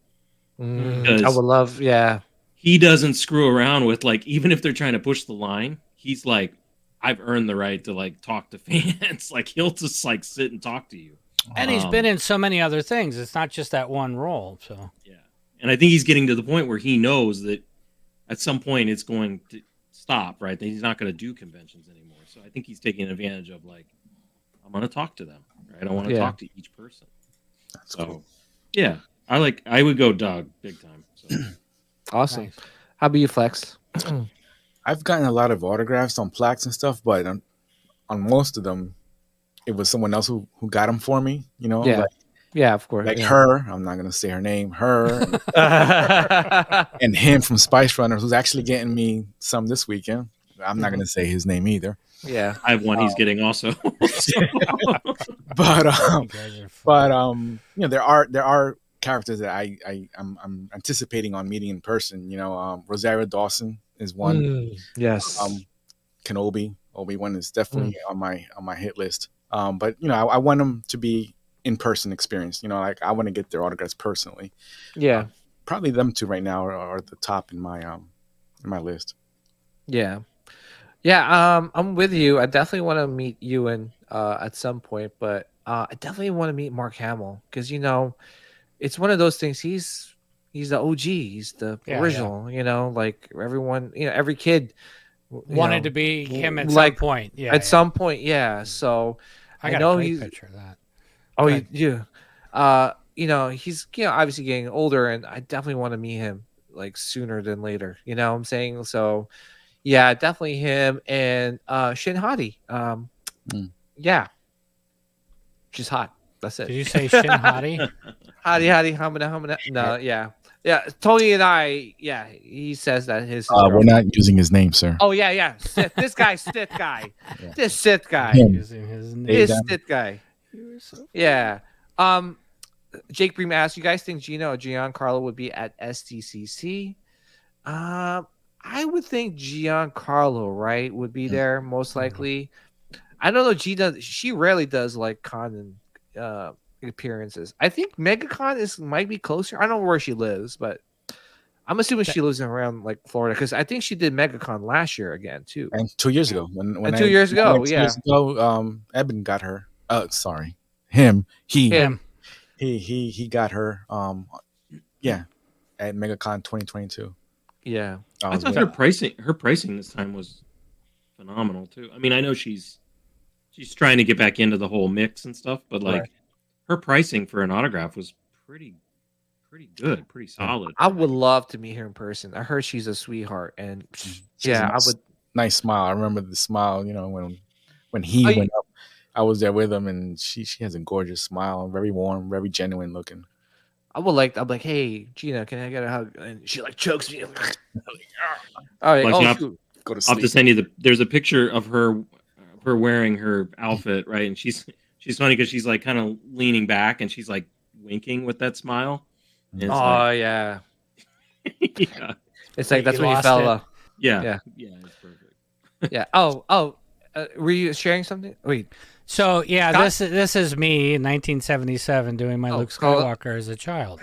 I would love. Yeah. he doesn't screw around with like, even if they're trying to push the line, he's like, I've earned the right to like talk to fans. Like he'll just like sit and talk to you. And he's been in so many other things. It's not just that one role. So yeah, and I think he's getting to the point where he knows that at some point it's going to stop. Right, that he's not going to do conventions anymore. So I think he's taking advantage of like, I'm going to talk to them. Right, I want to talk to each person. That's cool. Yeah, I would go Doug big time. So. Awesome. Nice. How about you, Flex? I've gotten a lot of autographs on plaques and stuff, but on most of them, it was someone else who got them for me. You know, Yeah, yeah, of course. like her. I'm not gonna say her name. Her and him from Spice Runners, who's actually getting me some this weekend. I'm not gonna say his name either. Yeah, I have one he's getting also. But you know, there are characters that I'm anticipating on meeting in person. You know, Rosario Dawson is one. Yes. Kenobi, Obi-Wan is definitely on my hit list. But you know, I want them to be in person experience. You know, like I want to get their autographs personally. Yeah. Probably them two right now are the top in my list. Yeah. Yeah, I'm with you. I definitely want to meet Ewan at some point, but I definitely want to meet Mark Hamill because you know, it's one of those things. He's the OG. He's the original. You know, like everyone. You know, every kid wanted to be him at like, some point. Yeah, at some point. Yeah. So I got know a great he's. picture of that. Oh, you do. You know, he's obviously getting older, and I definitely want to meet him like sooner than later. You know what I'm saying? So. Yeah, definitely him and Shin Hati. Yeah, she's hot. That's it. Did you say Shin Hati? Hati, hamina. No, yeah. Tony and I. Yeah, he says that his. We're not using his name, sir. Oh yeah. Sith. This guy, Sith guy. Yeah. This Sith guy. Using his name. This Sith guy. Yeah. Jake Bream asked, "You guys think Gino or Giancarlo would be at SDCC?" I would think Giancarlo, right, would be there most likely. I don't know. She rarely does like con appearances. I think Megacon might be closer. I don't know where she lives, but I'm assuming she lives around like Florida because I think she did Megacon last year again too. And 2 years ago, when 2 years ago, yeah. 2 years ago, Eben got her. Sorry, him. He got her. Yeah, at Megacon 2022. Yeah, I thought her pricing this time was phenomenal too. I mean, I know she's trying to get back into the whole mix and stuff, but like her pricing for an autograph was pretty good, pretty solid. I would love to meet her in person. I heard she's a sweetheart, and I would. Nice smile. I remember the smile. You know, when he went up, I was there with him, and she has a gorgeous smile, very warm, very genuine looking. I'm like, hey, Gina, can I get a hug? And she like chokes me. All right, go to sleep. I'll have to send you there's a picture of her wearing her outfit, right? And she's funny because she's like kind of leaning back and she's like winking with that smile. Yeah. yeah. It's like that's when you fell. Yeah, it's perfect. Yeah. Were you sharing something? Wait. So yeah, this is me in 1977 doing my Luke Skywalker as a child.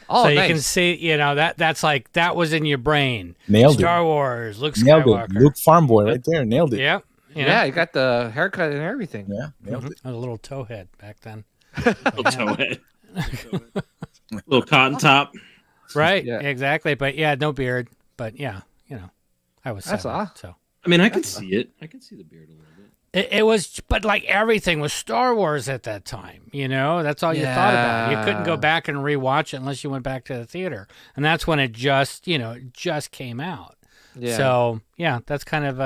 Oh, so nice. you can see, you know, that's like that was in your brain. Nailed Star it. Wars, Luke Nailed Skywalker, it. Luke Farm Boy, right there. Nailed it. Yep. Yeah, you got the haircut and everything. Yeah, nailed it. I was a little towhead back then. Little towhead. Little cotton top. Right. Yeah. Exactly. But yeah, no beard. But yeah, you know, I was 7, so. I mean, I can see it. I can see the beard a little bit. It was, but like everything was Star Wars at that time, you know? That's all you thought about. You couldn't go back and rewatch it unless you went back to the theater. And that's when it just came out. Yeah. So, yeah, that's kind of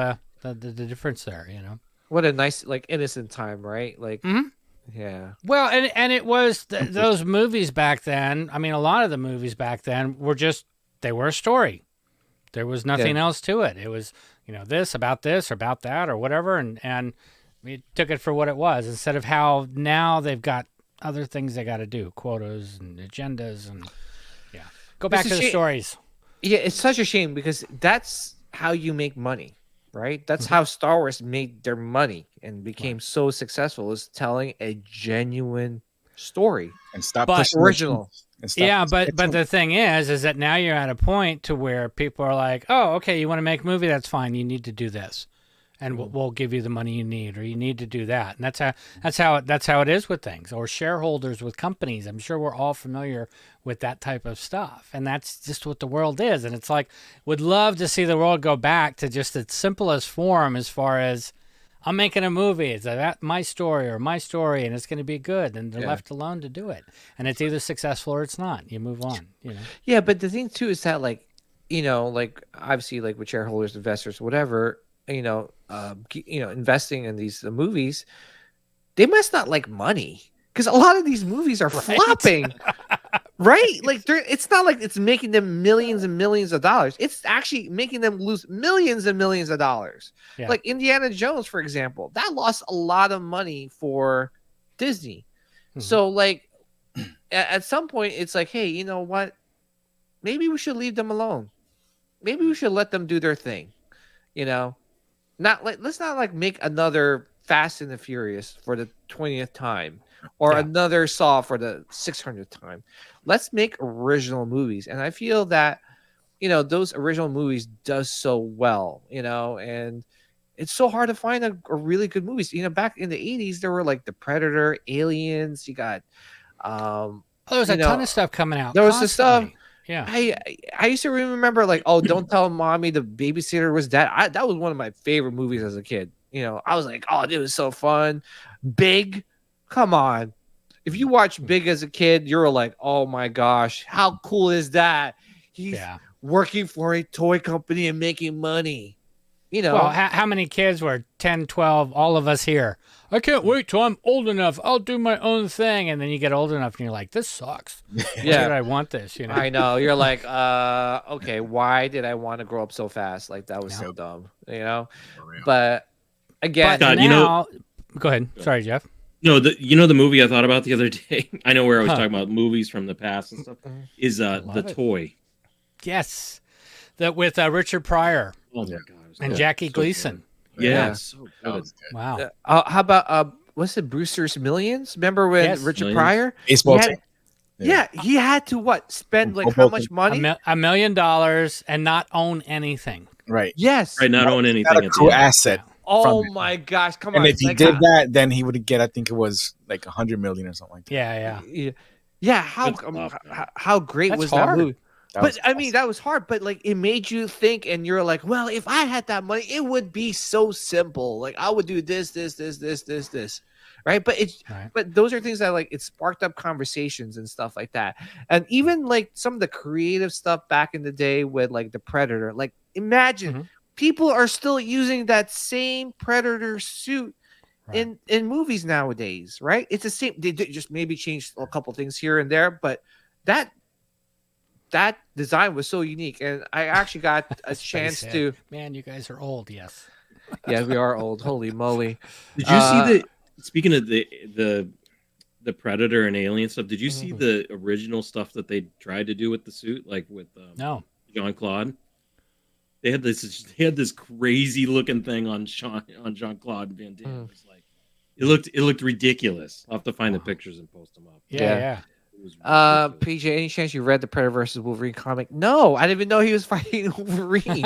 the difference there, you know? What a nice, like, innocent time, right? Like, yeah. Well, and it was those movies back then. I mean, a lot of the movies back then were they were a story. There was nothing else to it. It was, you know, this or about that or whatever. And we took it for what it was instead of how now they've got other things they got to do, quotas and agendas. And go back to the stories. Yeah, it's such a shame because that's how you make money, right? That's how Star Wars made their money and became so successful, is telling a genuine story. And stop pushing original. and stuff. Yeah, but the thing is that now you're at a point to where people are like, oh, okay, you want to make a movie? That's fine. You need to do this, and we'll give you the money you need, or you need to do that. And that's how it is with things, or shareholders with companies. I'm sure we're all familiar with that type of stuff, and that's just what the world is. And it's like, would love to see the world go back to just its simplest form as far as, I'm making a movie. It's my story, and it's going to be good, and they're left alone to do it. And it's either successful or it's not. You move on. Yeah, but the thing too is that, like, like obviously, like with shareholders, investors, whatever, investing in these movies, they must not like money, because a lot of these movies are flopping. Right? Like, it's not like it's making them millions and millions of dollars. It's actually making them lose millions and millions of dollars. Yeah. Like Indiana Jones, for example, that lost a lot of money for Disney. Mm-hmm. So, like, at some point, it's like, hey, you know what? Maybe we should leave them alone. Maybe we should let them do their thing. Let's not like make another Fast and the Furious for the 20th time, or another Saw for the 600th time. Let's make original movies. And I feel that, those original movies does so well, and it's so hard to find a really good movies. Back in the 80s, there were like The Predator, Aliens, you got, there was a ton of stuff coming out. There was the stuff. Yeah. I used to remember, like, oh, Don't Tell Mommy the Babysitter Was Dead. That was one of my favorite movies as a kid. I was like, oh, it was so fun. Big, come on. If you watch Big as a kid, you're like, oh my gosh, how cool is that? He's working for a toy company and making money. Well, how many kids were 10, 12, all of us here? I can't wait till I'm old enough. I'll do my own thing. And then you get old enough and you're like, this sucks. Why did I want this? I know. You're like, okay, why did I want to grow up so fast? Like, that was so dumb, But again, God, now, go ahead. Sorry, Jeff. No, the movie I thought about the other day, I know where I was talking about movies from the past and stuff, is The Toy. Yes. With Richard Pryor. Oh, my God. And Jackie Gleason. Yeah, so good. Wow. How about what's it, Brewster's Millions? Remember when Richard Pryor? Baseball team. Yeah, he had to spend like how much money? $1 million and not own anything. Right. Yes. Right, not own anything. Not a cool asset. Oh my gosh! Come on. And if he did that, then he would get, I think it was like 100 million or something like that. Yeah. How great was that movie? But I mean, that was hard, but like it made you think, and you're like, well, if I had that money, it would be so simple. Like I would do this, right? But but those are things that like it sparked up conversations and stuff like that. And even like some of the creative stuff back in the day with like The Predator, like imagine people are still using that same Predator suit in movies nowadays, right? It's the same. They just maybe changed a couple things here and there, but that design was so unique, and I actually got a chance to. Man, you guys are old. Yes. Yeah, we are old. Holy moly! Did you see Speaking of the Predator and Alien stuff, did you see the original stuff that they tried to do with the suit, like with Jean-Claude? They had this crazy looking thing on Jean-Claude Van Damme. It looked ridiculous. I'll have to find the pictures and post them up. Yeah. PJ, any chance you read the Predator versus Wolverine comic? No, I didn't even know he was fighting Wolverine.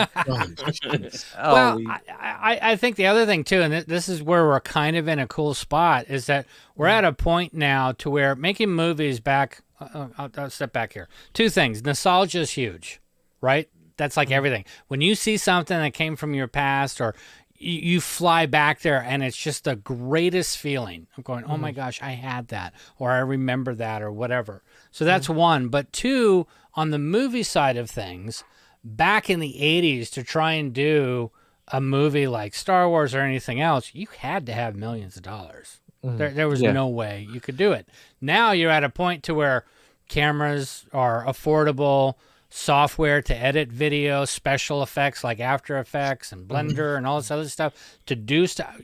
Well, I think the other thing too, and this is where we're kind of in a cool spot, is that we're at a point now to where making movies back. I'll step back here. Two things: nostalgia is huge, right? That's like everything. When you see something that came from your past, or you fly back there and it's just the greatest feeling. I'm going, oh my gosh, I had that, or I remember that, or whatever. So that's one. But two, on the movie side of things, back in the 80s, to try and do a movie like Star Wars or anything else, you had to have millions of dollars. There was no way you could do it. Now you're at a point to where cameras are affordable, software to edit video, special effects like After Effects and Blender and all this other stuff to do stuff.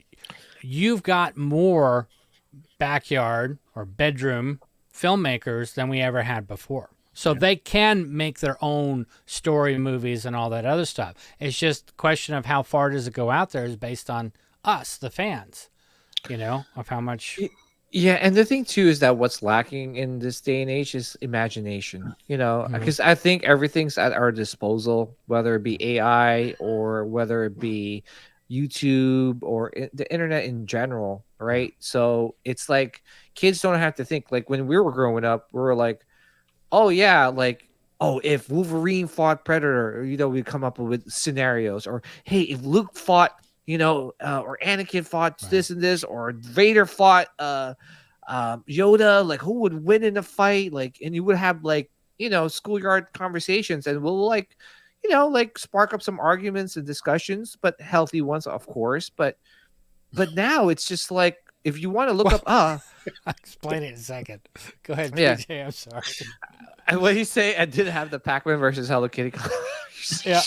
You've got more backyard or bedroom filmmakers than we ever had before. So they can make their own story movies and all that other stuff. It's just a question of how far does it go out there is based on us, the fans, of how much. Yeah, and the thing too is that what's lacking in this day and age is imagination. Because I think everything's at our disposal, whether it be AI or whether it be YouTube or the internet in general, right? So it's like kids don't have to think. Like when we were growing up, we were like, oh yeah, like oh if Wolverine fought Predator, we come up with scenarios, or hey if Luke fought, or Anakin fought this and this, or Vader fought Yoda, like who would win in a fight, like, and you would have like schoolyard conversations, and we'll like like spark up some arguments and discussions, but healthy ones of course, but now it's just like if you want to look up I'll explain it in a second. Go ahead, Yeah. PJ. I'm sorry. what do you say? I did have the Pac-Man versus Hello Kitty. Yeah,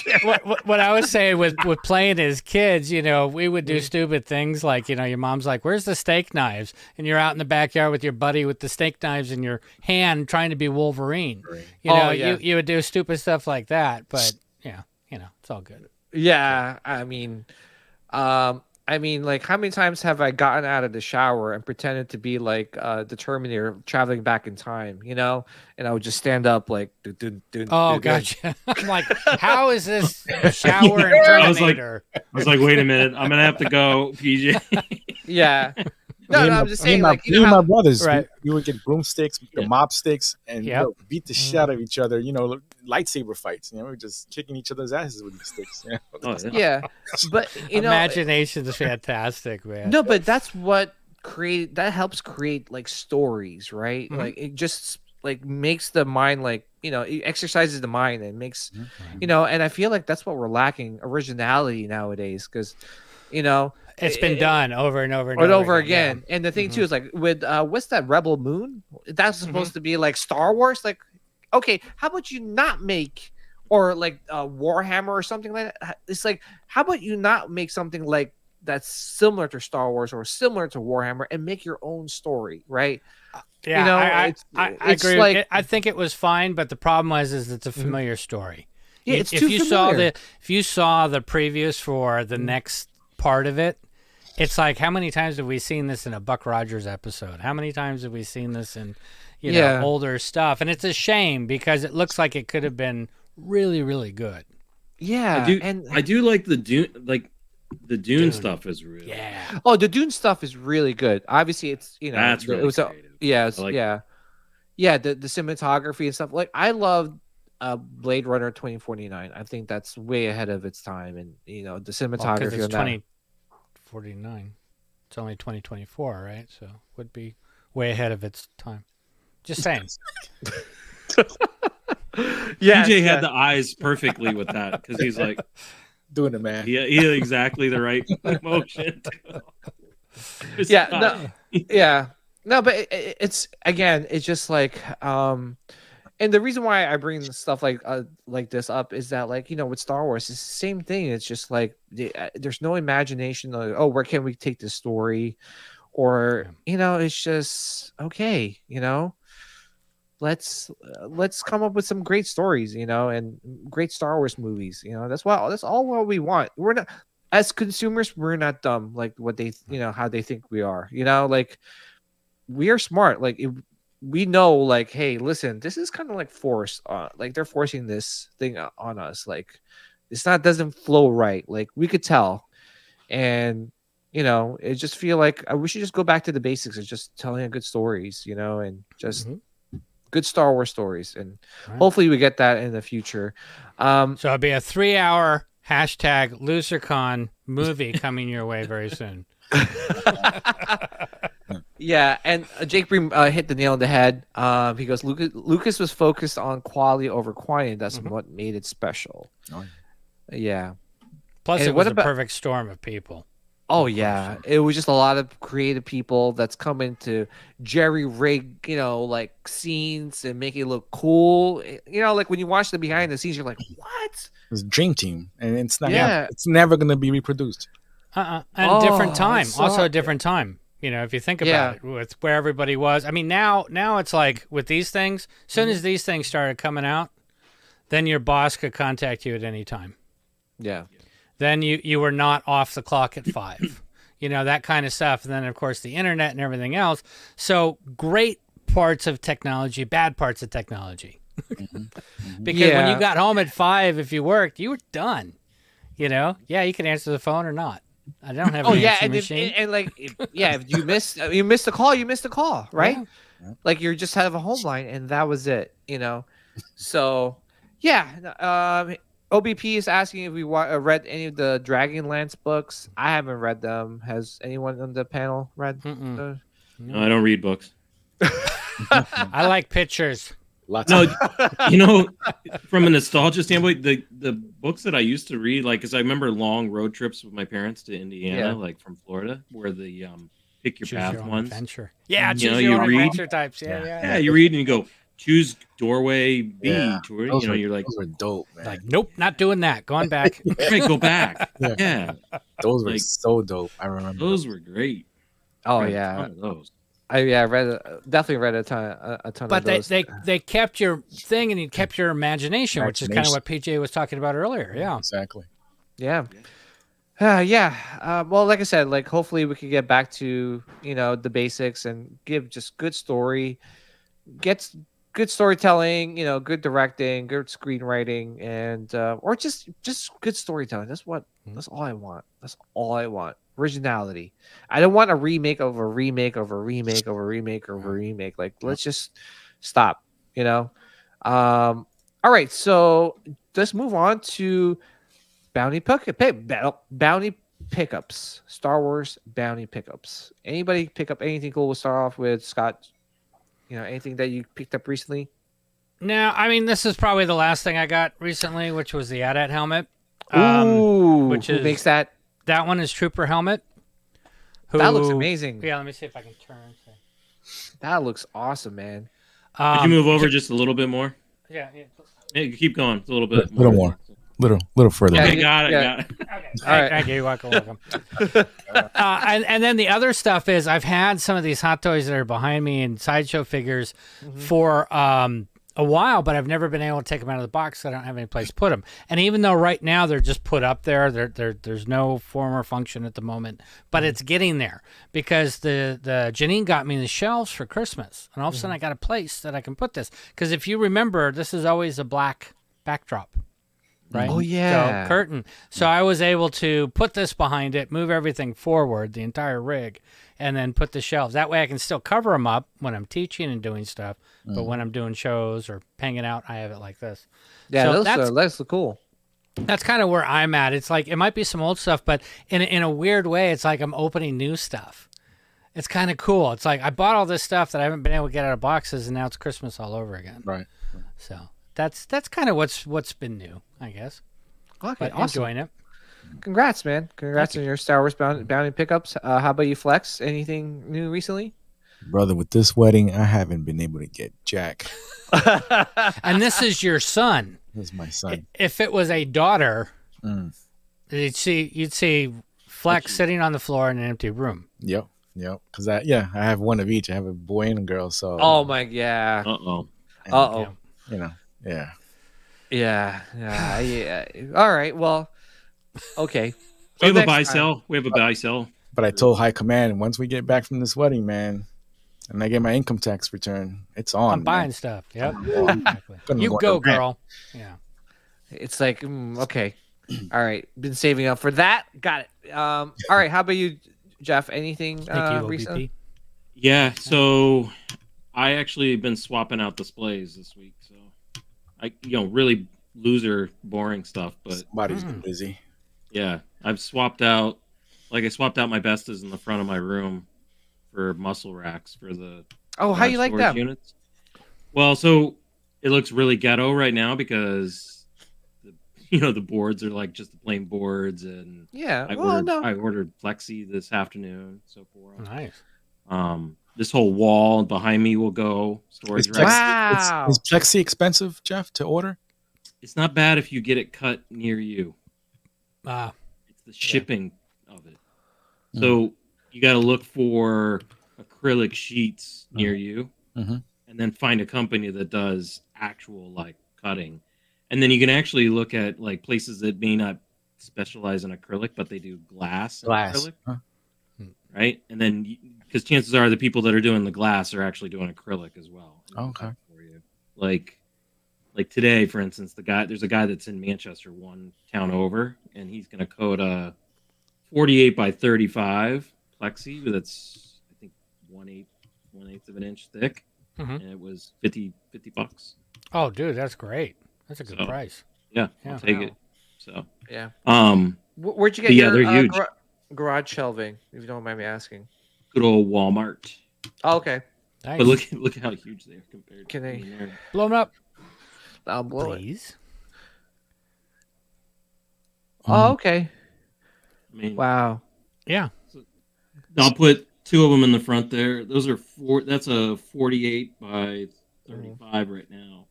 what I was saying with playing as kids, we would do stupid things like, your mom's like, "Where's the steak knives?" And you're out in the backyard with your buddy with the steak knives in your hand, trying to be Wolverine. You would do stupid stuff like that, but yeah, it's all good. Yeah, I mean, like, how many times have I gotten out of the shower and pretended to be like the Terminator traveling back in time, and I would just stand up like, oh, gotcha. I'm like, how is this shower and Terminator? I was like, wait a minute, I'm gonna have to go, PJ. Yeah. No, I'm just saying, like, me and my brothers, right. we would get broomsticks, the mop sticks, and beat the shit out of each other. Lightsaber fights. We're just kicking each other's asses with these sticks. Yeah, but imagination's fantastic, man. No, but that's what helps create like stories, right? Mm-hmm. Like it just like makes the mind like it exercises the mind and makes and I feel like that's what we're lacking, originality nowadays, because it's been done over and over and over again. Yeah. And the thing too is like with what's that, Rebel Moon? That's supposed to be like Star Wars. Like, okay, how about you not make, or like Warhammer or something like that? It's like, how about you not make something like that's similar to Star Wars or similar to Warhammer and make your own story, right? Yeah, I agree. Like, I think it was fine, but the problem was it's a familiar story. Yeah, it's too familiar. If you saw the previews for the next part of it, it's like, how many times have we seen this in a Buck Rogers episode? How many times have we seen this in older stuff? And it's a shame because it looks like it could have been really, really good. Yeah, I do like the Dune stuff is really the Dune stuff is really good. Obviously, it's that's really the cinematography and stuff. Like, I love Blade Runner 2049. I think that's way ahead of its time, and the cinematography on that. 2049. It's only 2024, right? So would be way ahead of its time. Just saying. PJ had the eyes perfectly with that, because he's like doing it, man. He had exactly the right motion. No, but it's again, it's just like and the reason why I bring stuff like this up is that, like, with Star Wars, it's the same thing. It's just like there's no imagination. Like, oh, where can we take this story? Or it's just okay. Let's come up with some great stories. And great Star Wars movies. That's all what we want. We're not, as consumers, we're not dumb like what they how they think we are. Like, we are smart. Like, we know, like, hey, listen, this is kind of like forced. Like, they're forcing this thing on us. Like, doesn't flow right. Like, we could tell, and it just feel like we should just go back to the basics of just telling good stories, and just good Star Wars stories, and hopefully we get that in the future. So it'll be a 3-hour #LoserCon movie coming your way very soon. Yeah, and Jake Bream hit the nail on the head. He goes, Lucas was focused on quality over quantity. That's what made it special. Yeah. Plus, it was a perfect storm of people. Oh, yeah. It was just a lot of creative people that's coming to jerry-rig, like, scenes and make it look cool. Like, when you watch the behind the scenes, you're like, what? It's Dream Team, and it's not. Yeah. It's never going to be reproduced. And a different time. Also a different time. If you think about it, with where everybody was. I mean, now it's like with these things, as soon as these things started coming out, then your boss could contact you at any time. Yeah. Then you were not off the clock at 5. that kind of stuff. And then, of course, the internet and everything else. So great parts of technology, bad parts of technology. Because when you got home at 5, if you worked, you were done. Yeah, you can answer the phone or not. I don't have an answering machine. If you missed the call, you missed the call, right? Yeah. Like you just have a home line, and that was it. So OBP is asking if we read any of the Dragonlance books. I haven't read them. Has anyone on the panel read? No, I don't read books. I like pictures. From a nostalgia standpoint, the books that I used to read, like, because I remember long road trips with my parents to Indiana, like from Florida, where the pick your path ones. Adventure. Yeah, choose your own adventure types. Yeah, you read and you go, choose doorway B. You're like, those were dope, man. Like, nope, not doing that. Going back. Right, go back. Yeah. Those were so dope. I remember those were great. Oh yeah, those. I definitely read a ton but of those. they kept your thing and you kept your imagination, which is kind of what PJ was talking about earlier. Yeah, exactly. Yeah. Well, like I said, like hopefully we can get back to the basics and give just good story, get good storytelling, good directing, good screenwriting, and or just good storytelling. That's all I want. That's all I want. Originality. I don't want a remake of a remake of a remake of a remake of a remake. Like, let's just stop. All right, so let's move on to bounty pickups. Star Wars bounty pickups. Anybody pick up anything cool? We'll start off with Scott. Anything that you picked up recently? No, I mean, this is probably the last thing I got recently, which was the AT-AT helmet. Who makes that? That one is Trooper Helmet. That looks amazing. Yeah, let me see if I can turn. That looks awesome, man. Could you move over just a little bit more? Yeah. Keep going. It's a little bit more. Little further. Okay, got it. Okay. All right. Thank you. Welcome. And then the other stuff is I've had some of these hot toys that are behind me and sideshow figures for a while, but I've never been able to take them out of the box. So I don't have any place to put them. And even though right now they're just put up there, there's no form or function at the moment, but it's getting there because the Janine got me the shelves for Christmas, and all of a sudden I got a place that I can put this. Because if you remember, this is always a black backdrop. Right? Oh yeah, so, curtain. So I was able to put this behind it, move everything forward, the entire rig, and then put the shelves. That way I can still cover them up when I'm teaching and doing stuff, but when I'm doing shows or hanging out, I have it like this. Yeah, so that's cool. That's kind of where I'm at. It's like it might be some old stuff, but in a weird way, it's like I'm opening new stuff. It's kind of cool. It's like I bought all this stuff that I haven't been able to get out of boxes, and now it's Christmas all over again. Right. So. That's kind of what's been new, I guess. Okay, but awesome. Enjoying it. Congrats, man! Congrats on your Star Wars bounty pickups. How about you, Flex? Anything new recently? Brother, with this wedding, I haven't been able to get Jack. And this is your son. This is my son. If it was a daughter, you'd see Flex sitting on the floor in an empty room. Yep. Because I have one of each. I have a boy and a girl. So. Oh my yeah. Yeah. All right. Well, okay. We have a buy sell. But I told High Command, once we get back from this wedding, man, and I get my income tax return, it's on. I'm buying stuff. Yep. Exactly. You go, girl. Yeah. It's like, okay. All right. Been saving up for that. Got it. All right. How about you, Jeff? Anything recent? Yeah. So I actually been swapping out displays this week. So I, really loser, boring stuff, but somebody's been busy. Yeah. I swapped out my Bestas in the front of my room for muscle racks for the how you like them units. Well, so it looks really ghetto right now because the boards are like just the plain boards, and I ordered Plexi this afternoon, so forth. Nice. This whole wall behind me will go storage. Wow. Is Plexi expensive, Jeff, to order? It's not bad if you get it cut near you. It's the shipping of it. So you got to look for acrylic sheets near you, and then find a company that does actual cutting. And then you can actually look at places that may not specialize in acrylic, but they do glass. Glass. And acrylic. right? And then because chances are the people that are doing the glass are actually doing acrylic as well. Okay. For you. Like today, for instance, there's a guy that's in Manchester, one town over, and he's going to coat a 48 by 35 plexi that's I think 1/8 of an inch thick, and it was $50. Oh, dude, that's great. That's a good price. Yeah, I'll take it. So yeah. Where'd you get your garage shelving? If you don't mind me asking. Good old Walmart. Oh, okay. Nice. But look how huge they are compared. Can they blow them up? I'll blow Please. it. Oh, okay. I mean, wow. Yeah. So I'll put 2 of them in the front there. Those are that's a 48 by 35 right now.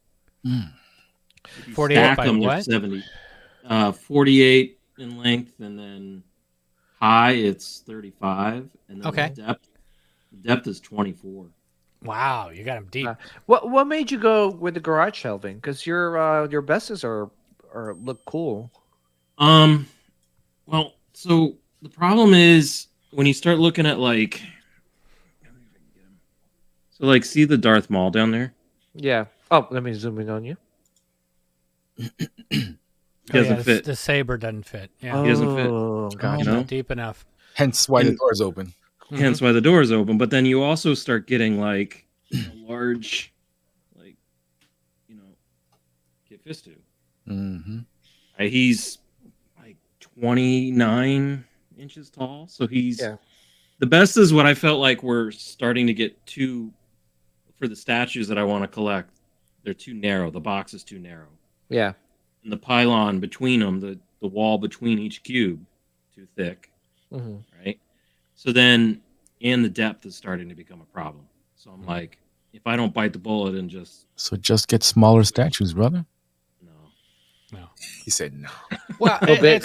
48 by what? 70. 48 in length, and then high it's 35, and then the depth is 24. Wow, you got them deep. What made you go with the garage shelving? Because your besties are look cool. Well, so the problem is when you start looking at see the Darth Maul down there? Yeah. Oh, let me zoom in on you. He doesn't fit. The saber doesn't fit. Yeah. He doesn't fit. Gotcha. Not deep enough. Hence why the door's open. Hence why the door is open. But then you also start getting large, Kit Fistu. Mm-hmm. He's 29 inches tall. So he's the best is what I felt like we're starting to get for the statues that I want to collect. They're too narrow. The box is too narrow. Yeah. And the pylon between them, the wall between each cube, too thick. Mm-hmm. Right? So then, and the depth is starting to become a problem. So I'm like, if I don't bite the bullet and just... So just get smaller statues, brother. No. He said no. Well, go big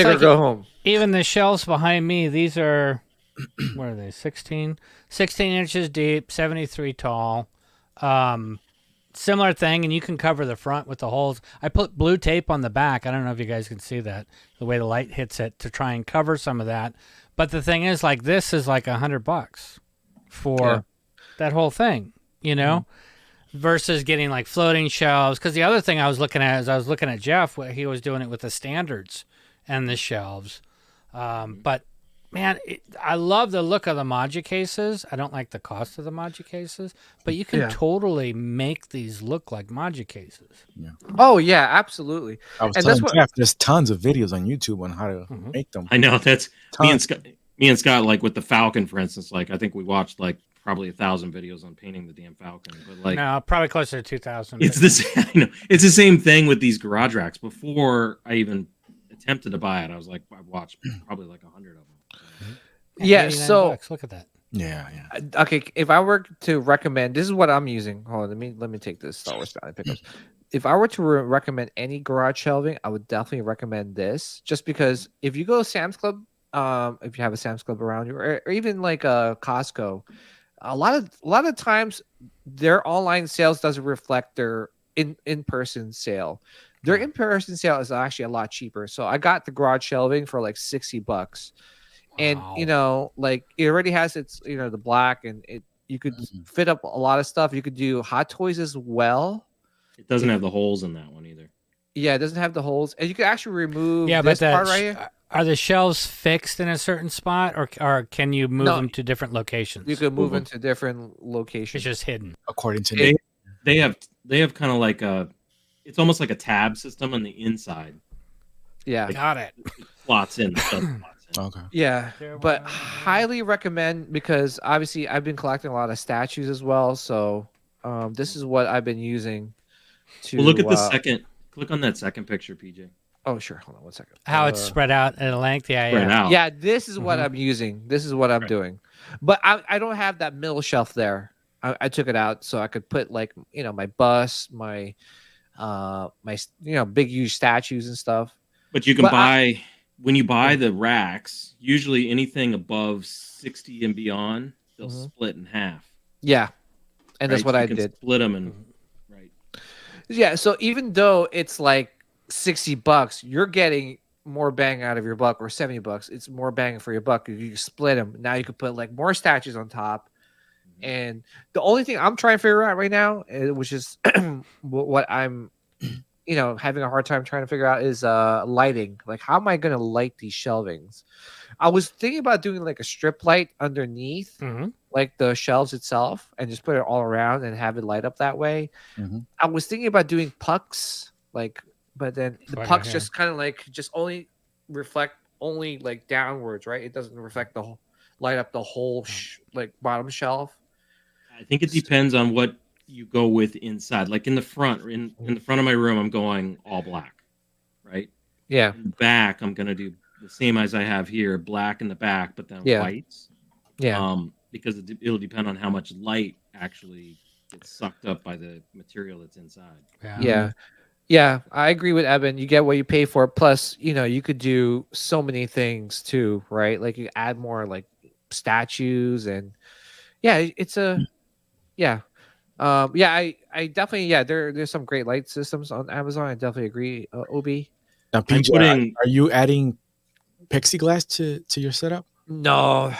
or go home. Even the shelves behind me, these are, what are they, 16 inches deep, 73 tall. Similar thing, and you can cover the front with the holes. I put blue tape on the back. I don't know if you guys can see that, the way the light hits it, to try and cover some of that. But the thing is, this is like $100 for that whole thing, versus getting floating shelves. Because the other thing I was looking at is I was looking at Jeff, he was doing it with the standards and the shelves. But man, I love the look of the Maji cases. I don't like the cost of the Maji cases, but you can totally make these look like Maji cases. Yeah. Oh yeah, absolutely. I was telling Jeff, there's tons of videos on YouTube on how to make them. I know that's me and Scott, with the Falcon, for instance. I think we watched probably 1,000 videos on painting the damn Falcon. But no, probably closer to 2,000. It's the same. I know it's the same thing with these garage racks. Before I even attempted to buy it, I watched probably 100 of them. Yeah, so $89. Look at that. Yeah. Okay, if I were to recommend, this is what I'm using. Hold on, let me take this Star Wars Bounty pickups. If I were to recommend any garage shelving, I would definitely recommend this. Just because if you go to Sam's Club, if you have a Sam's Club around you, or even a Costco, a lot of times their online sales doesn't reflect their in-person sale. Their in-person sale is actually a lot cheaper. So I got the garage shelving for $60. And it already has its the black, and you could fit up a lot of stuff. You could do Hot Toys as well. It doesn't have the holes in that one either. Yeah, it doesn't have the holes, and you could actually remove this part right here. Are the shelves fixed in a certain spot, or can you move them to different locations? You can move them to different locations. It's just hidden. According to they have kind of it's almost like a tab system on the inside. Yeah, got it. Slots in. Okay. Yeah, but highly recommend, because obviously I've been collecting a lot of statues as well. So this is what I've been using to look at the second. Click on that second picture, PJ. Oh, sure. Hold on 1 second. How it's spread out at a length. Yeah, spread out. Yeah, this is what I'm using. This is what I'm doing. But I don't have that middle shelf there. I took it out so I could put my bust, my big huge statues and stuff. But you can buy when you buy the racks, usually anything above 60 and beyond, they'll split in half. Yeah. And that's what I did. Split them and Yeah, so even though it's $60, you're getting more bang out of your buck, or $70. It's more bang for your buck. You split them. Now you could put like more statues on top. And the only thing I'm trying to figure out right now, which is what I'm, having a hard time trying to figure out, is lighting. Like, how am I going to light these shelvings? I was thinking about doing like a strip light underneath, like the shelves itself, and just put it all around and have it light up that way. I was thinking about doing pucks, but then the pucks just kind of like just only reflect like downwards, right? It doesn't reflect light up the whole like bottom shelf. I think it depends on what you go with inside. Like in the front, in the front of my room, I'm going all black, right? Yeah. In the back, I'm gonna do the same as I have here, black in the back, but then whites. Yeah. Because it'll depend on how much light actually gets sucked up by the material that's inside. Yeah, I agree with Evan. You get what you pay for. Plus, you could do so many things too, right? Like you add more like statues, and it's a I definitely there's some great light systems on Amazon. I definitely agree, Obi. Now, PJ, are you adding plexiglass to your setup? No,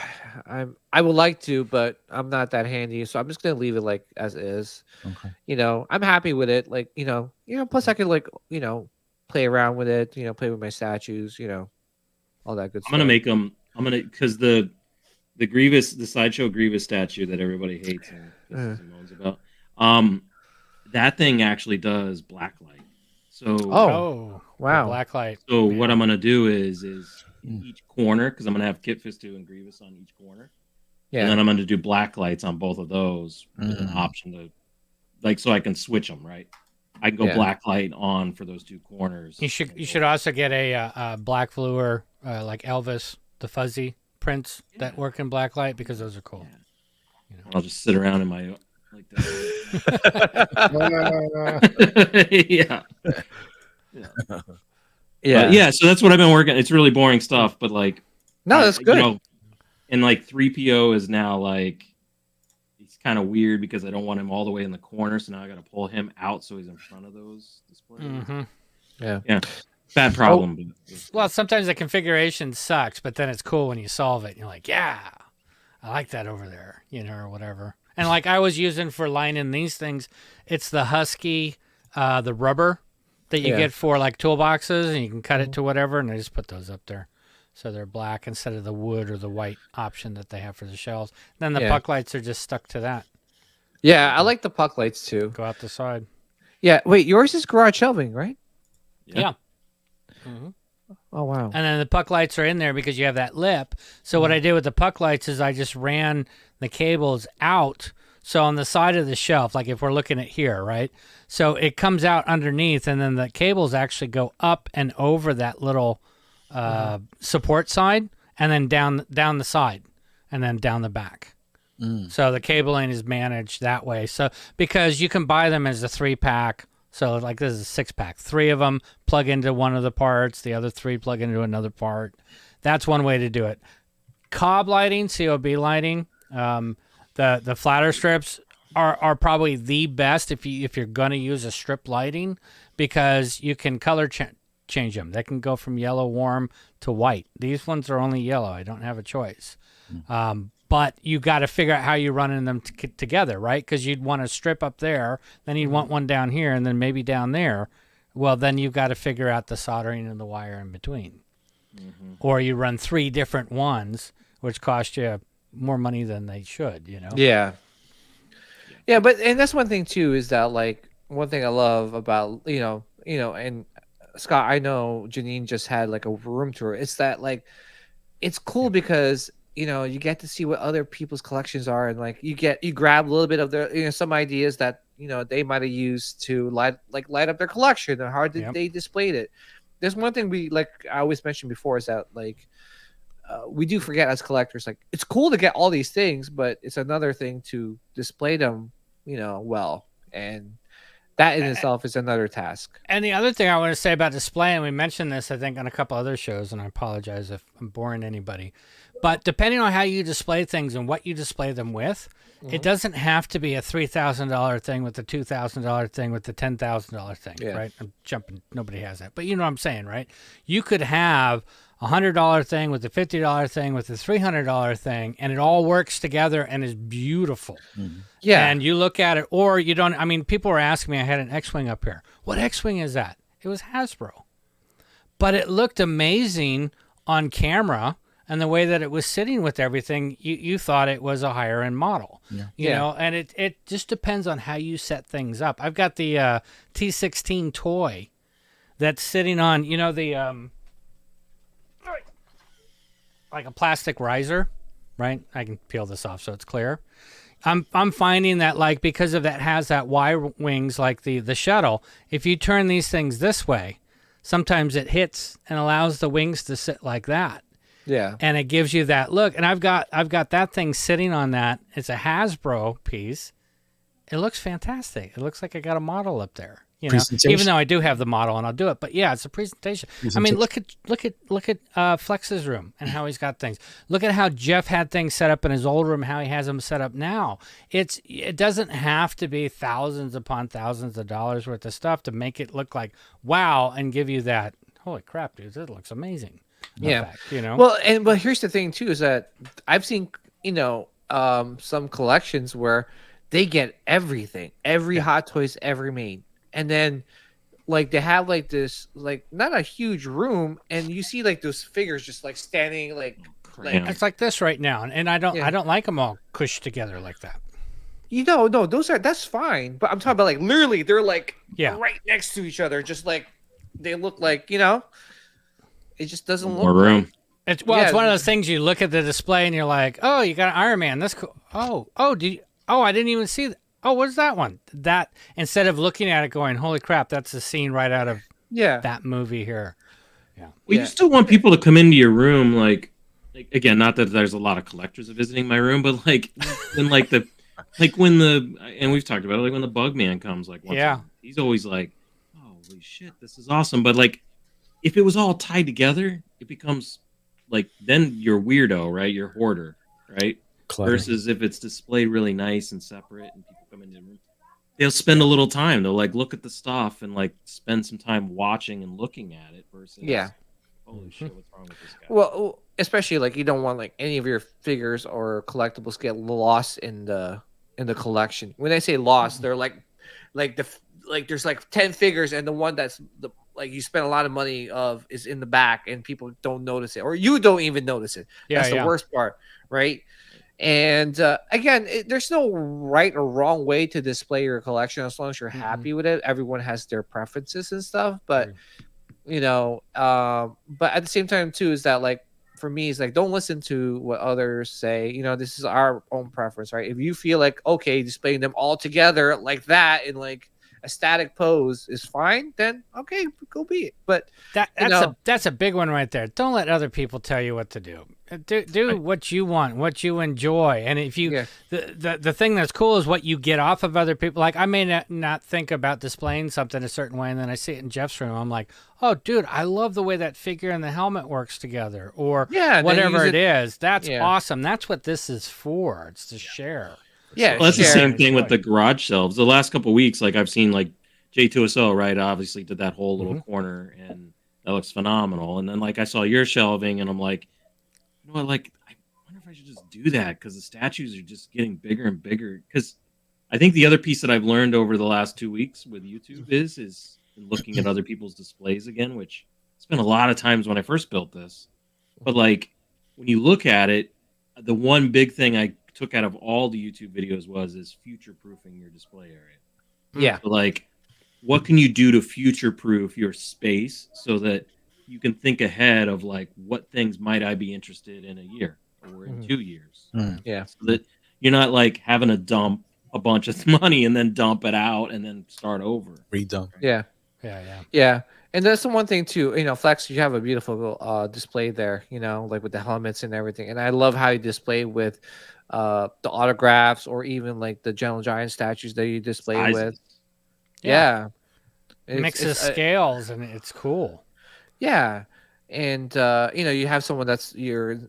I would like to, but I'm not that handy, so I'm just gonna leave it like as is. Okay. I'm happy with it. Like, plus I could like, play around with it, play with my statues, all that good stuff. I'm gonna make them. Because the Grievous, the sideshow Grievous statue that everybody hates and moans about. That thing actually does black light. So wow, black light. So what I'm gonna do is in each corner, because I'm gonna have Kit Fistu and Grievous on each corner. Yeah. And then I'm gonna do black lights on both of those with an option to so I can switch them, right? I can go black light on for those two corners. You should also get a black velour like Elvis, the fuzzy prints that work in black light, because those are cool. I'll just sit around in my like that. So that's what I've been working. It's really boring stuff, but like, no, that's good. And like 3PO is now like, he's kind of weird because I don't want him all the way in the corner, so now I got to pull him out so he's in front of those displays. Yeah, bad problem. Well, sometimes the configuration sucks, but then it's cool when you solve it. And you're like, yeah, I like that over there, or whatever. And like I was using for lining these things, it's the Husky, the rubber that you get for like toolboxes, and you can cut it to whatever, and I just put those up there. So they're black instead of the wood or the white option that they have for the shells. Then the puck lights are just stuck to that. Yeah, I like the puck lights too. Go out the side. Yeah, wait, yours is garage shelving, right? Yeah. Oh, wow. And then the puck lights are in there because you have that lip. So what I did with the puck lights is I just ran the cables out. So on the side of the shelf, like if we're looking at here, right? So it comes out underneath, and then the cables actually go up and over that little support side, and then down the side, and then down the back. So the cabling is managed that way. So because you can buy them as a 3-pack. So like this is a 6-pack. 3 of them plug into one of the parts. The other 3 plug into another part. That's one way to do it. Cob lighting, COB lighting, the flatter strips are probably the best if you're going to use a strip lighting, because you can color change them. They can go from yellow warm to white. These ones are only yellow. I don't have a choice. But you got to figure out how you're running them together, right? Because you'd want a strip up there, then you'd want one down here, and then maybe down there. Well, then you've got to figure out the soldering and the wire in between. Or you run 3 different ones, which cost you more money than they should, Yeah. Yeah, and that's one thing too, is that like one thing I love about, and Scott, I know Janine just had like a room tour. It's that like, it's cool because you get to see what other people's collections are, and like you grab a little bit of their some ideas that they might have used to light up their collection, and how did they displayed it. There's one thing I always mentioned before, is that like we do forget as collectors, like it's cool to get all these things, but it's another thing to display them well, and that in itself is another task. And the other thing I want to say about display, and we mentioned this I think on a couple other shows, and I apologize if I'm boring anybody, But depending on how you display things and what you display them with, it doesn't have to be a $3,000 thing with the $2,000 thing with the $10,000 thing, right? I'm jumping. Nobody has that. But you know what I'm saying, right? You could have a $100 thing with the $50 thing with the $300 thing, and it all works together and is beautiful. Yeah. And you look at it, or you don't. I mean, people were asking me, I had an X-Wing up here. What X-Wing is that? It was Hasbro. But it looked amazing on camera. And the way that it was sitting with everything, you thought it was a higher end model, you know, and it just depends on how you set things up. I've got the T16 toy that's sitting on, you know, the like a plastic riser, right? I can peel this off so it's clear. I'm finding that, like, because of that has that Y wings like the shuttle, if you turn these things this way, sometimes it hits and allows the wings to sit like that. Yeah. And it gives you that look. And I've got that thing sitting on that. It's a Hasbro piece. It looks fantastic. It looks like I got a model up there. You know, even though I do have the model and I'll do it. But yeah, it's a presentation. I mean, look at Flex's room and how he's got things. Look at how Jeff had things set up in his old room, how he has them set up now. It doesn't have to be thousands upon thousands of dollars worth of stuff to make it look like wow and give you that, holy crap, dude, this looks amazing. Effect, you know. Well, here's the thing too, is that I've seen, you know, some collections where they get everything, every Hot Toys ever made, and then like they have like this, like not a huge room, and you see like those figures just like standing like it's like this right now, and I don't like them all cushed together like that. You know, no, that's fine, but I'm talking about like literally they're like right next to each other, just like they look like, you know. It just doesn't look room. It's one of those things you look at the display and you're like, oh, you got an Iron Man. That's cool. I didn't even see that. Oh, what's that one? That instead of looking at it going, holy crap, that's a scene right out of that movie here. Yeah. Well, you still want people to come into your room, like again, not that there's a lot of collectors visiting my room, but like when and we've talked about it, like when the Bug Man comes, like he's always like, holy shit, this is awesome. But like, if it was all tied together, it becomes like, then you're weirdo, right? You're hoarder, right? Clutter. Versus if it's displayed really nice and separate and people come into the room, they'll spend a little time. They'll like look at the stuff and like spend some time watching and looking at it versus, holy shit, what's wrong with this guy? Well, especially like you don't want like any of your figures or collectibles get lost in the collection. When I say lost, they're like there's like 10 figures and the one that's the like you spent a lot of money of is in the back and people don't notice it, or you don't even notice it. That's the worst part, right? And again, there's no right or wrong way to display your collection as long as you're happy with it. Everyone has their preferences and stuff, but you know, but at the same time too, is that like for me, it's like don't listen to what others say. You know, this is our own preference, right? If you feel like okay, displaying them all together like that in like a static pose is fine, then okay, go be it. But that's a big one right there. Don't let other people tell you what to do. Do what you want, what you enjoy. And if you the thing that's cool is what you get off of other people. Like I may not think about displaying something a certain way, and then I see it in Jeff's room, I'm like, oh dude, I love the way that figure and the helmet works together, or whatever it is. That's awesome. That's what this is for. It's to share. Yeah, well, that's the same thing with the garage shelves. The last couple of weeks, like I've seen like J2SO, right? Obviously did that whole little corner, and that looks phenomenal. And then like I saw your shelving, and I'm like, you know what? Like I wonder if I should just do that because the statues are just getting bigger and bigger. Because I think the other piece that I've learned over the last 2 weeks with YouTube is looking at other people's displays again, which I spent a lot of times when I first built this. But like when you look at it, the one big thing I took out of all the YouTube videos is future-proofing your display area. Yeah. So like, what can you do to future-proof your space so that you can think ahead of like what things might I be interested in a year or in 2 years? Yeah. So that you're not like having to dump a bunch of money and then dump it out and then start over. Redump. Yeah. And that's the one thing too, you know, Flex, you have a beautiful display there, you know, like with the helmets and everything. And I love how you display with the autographs or even like the Gentle Giant statues that you display with. It mixes scales and it's cool. Yeah. and you have someone that's your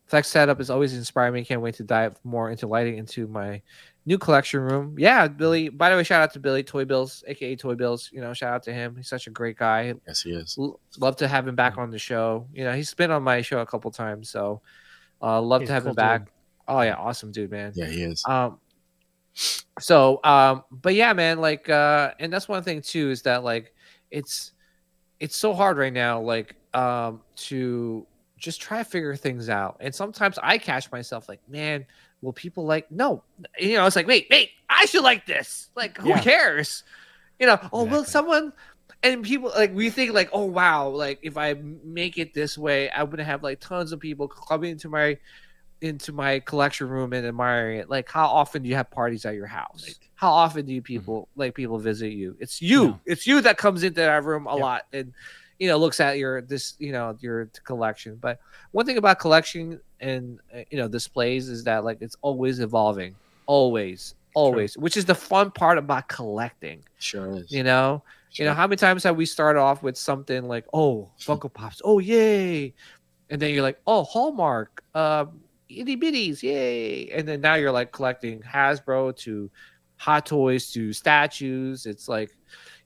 Flex setup is always inspiring me. Can't wait to dive more into lighting into my new collection room. Yeah, Billy. By the way, shout out to Billy Toy Bills, aka Toy Bills. Shout out to him. He's such a great guy. Yes, he is. Love to have him back on the show. He's been on my show a couple times, so love to have him back. Dude. Oh yeah, awesome dude, man. Yeah, he is. But yeah, man, like, and that's one thing too is that like it's so hard right now, like, to just try to figure things out. And sometimes I catch myself like, man, will people like, no, it's like, wait, I should like this. Like, who cares? Exactly. Will someone, and people like, we think like, oh, wow. Like if I make it this way, I'm going to have like tons of people coming into my collection room and admiring it. Like, how often do you have parties at your house? Right. How often do you people visit you? It's you. No. It's you that comes into that room a lot and looks at your collection. But one thing about collection and displays is that like it's always evolving, always, which is the fun part about collecting. Sure is. How many times have we started off with something like, oh, Funko Pops, oh yay, and then you're like, oh, Hallmark, itty bitties, yay, and then now you're like collecting Hasbro to Hot Toys to statues. It's like,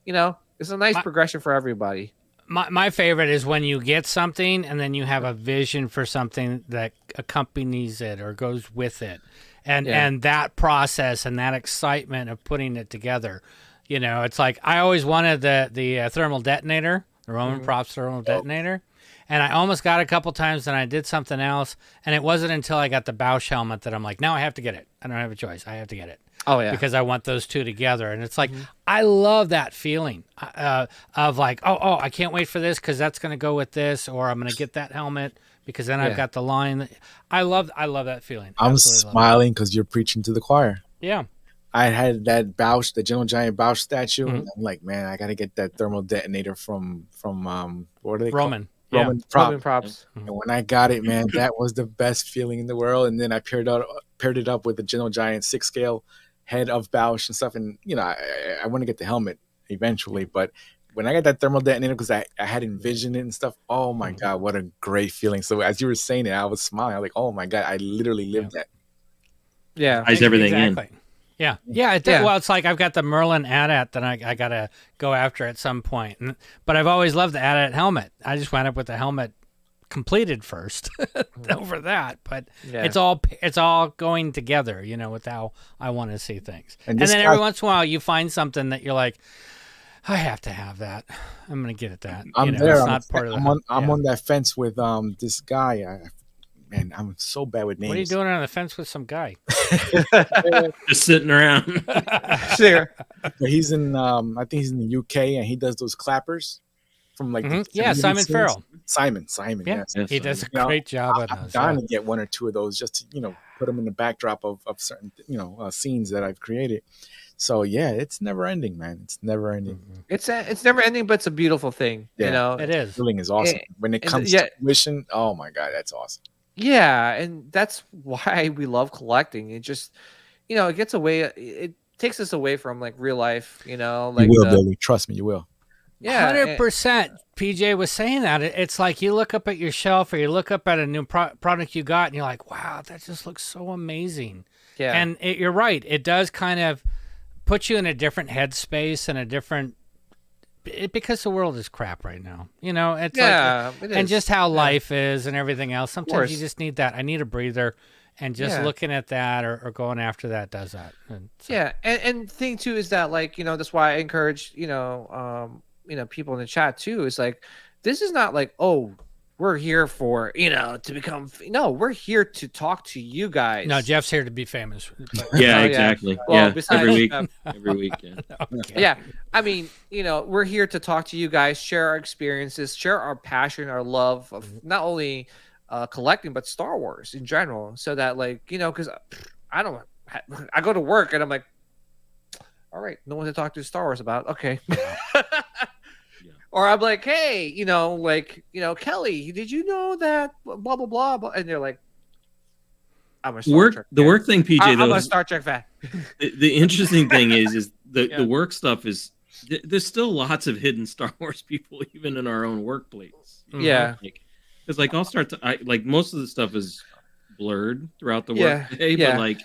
it's a nice progression for everybody. My favorite is when you get something and then you have a vision for something that accompanies it or goes with it, and that process and that excitement of putting it together. It's like I always wanted the thermal detonator, the Roman Props thermal detonator. And I almost got it a couple times, and I did something else. And it wasn't until I got the Bausch helmet that I'm like, now I have to get it. I don't have a choice. I have to get it. Oh, yeah. Because I want those two together. And it's like, I love that feeling of like, oh, I can't wait for this because that's going to go with this, or I'm going to get that helmet because then I've got the line. I love that feeling. I'm absolutely smiling because you're preaching to the choir. Yeah. I had that Bausch, the General Giant Bausch statue. And I'm like, man, I got to get that thermal detonator from what are they Roman. Called? Roman Props. And when I got it, man, that was the best feeling in the world. And then I paired it up with the General Giant 6-scale head of Bausch and stuff. And I want to get the helmet eventually, but when I got that thermal detonator, because I had envisioned it and stuff, oh my god, what a great feeling. So as you were saying it, I was smiling. I was like, oh my god, I literally lived that. Yeah, ties everything in. Yeah. Well, it's like I've got the Merlin AT-AT that I got to go after at some point. But I've always loved the AT-AT helmet. I just wound up with the helmet completed first over that. But it's all going together, with how I want to see things. And then every once in a while you find something that you're like, I have to have that. I'm going to get it that. I'm there. It's not part of that. I'm on that fence with this guy. Man, I'm so bad with names. What are you doing on the fence with some guy? Just sitting around. Sure. But he's in, I think he's in the UK, and he does those clappers from like Simon Farrell. Simon, yes. He does a great job at those. I'm dying to get one or two of those just to put them in the backdrop of certain scenes that I've created. So yeah, it's never ending, man. It's never ending. It's never ending, but it's a beautiful thing. It is. The feeling is awesome when it comes to fruition. Oh my god, that's awesome. Yeah, and that's why we love collecting. It just, it gets away. It takes us away from like real life. Like you will, Billy. Trust me, you will. Yeah, 100%. PJ was saying that. It's like you look up at your shelf or you look up at a new product you got, and you're like, wow, that just looks so amazing. Yeah, and you're right. It does kind of put you in a different headspace and a different. Because the world is crap right now, it's and just how life is and everything else. Sometimes you just need that. I need a breather, and just looking at that or going after that does that. And so. And thing too is that like that's why I encourage people in the chat too. Is like this is not like we're here for to become. No, we're here to talk to you guys. No, Jeff's here to be famous. Yeah, exactly. Well, every week. Every week. Okay. Yeah. I mean, we're here to talk to you guys, share our experiences, share our passion, our love of not only collecting but Star Wars in general. So that like because I go to work and I'm like, all right, no one to talk to Star Wars about. Okay. Or I'm like, hey, Kelly, did you know that blah, blah, blah, blah? And they're like, I'm a Star Trek fan. The work thing, PJ, I'm a Star Trek fan. The interesting thing is the work stuff is there's still lots of hidden Star Wars people even in our own workplace. Yeah. Because like I'll start to like most of the stuff is blurred throughout the workday, but like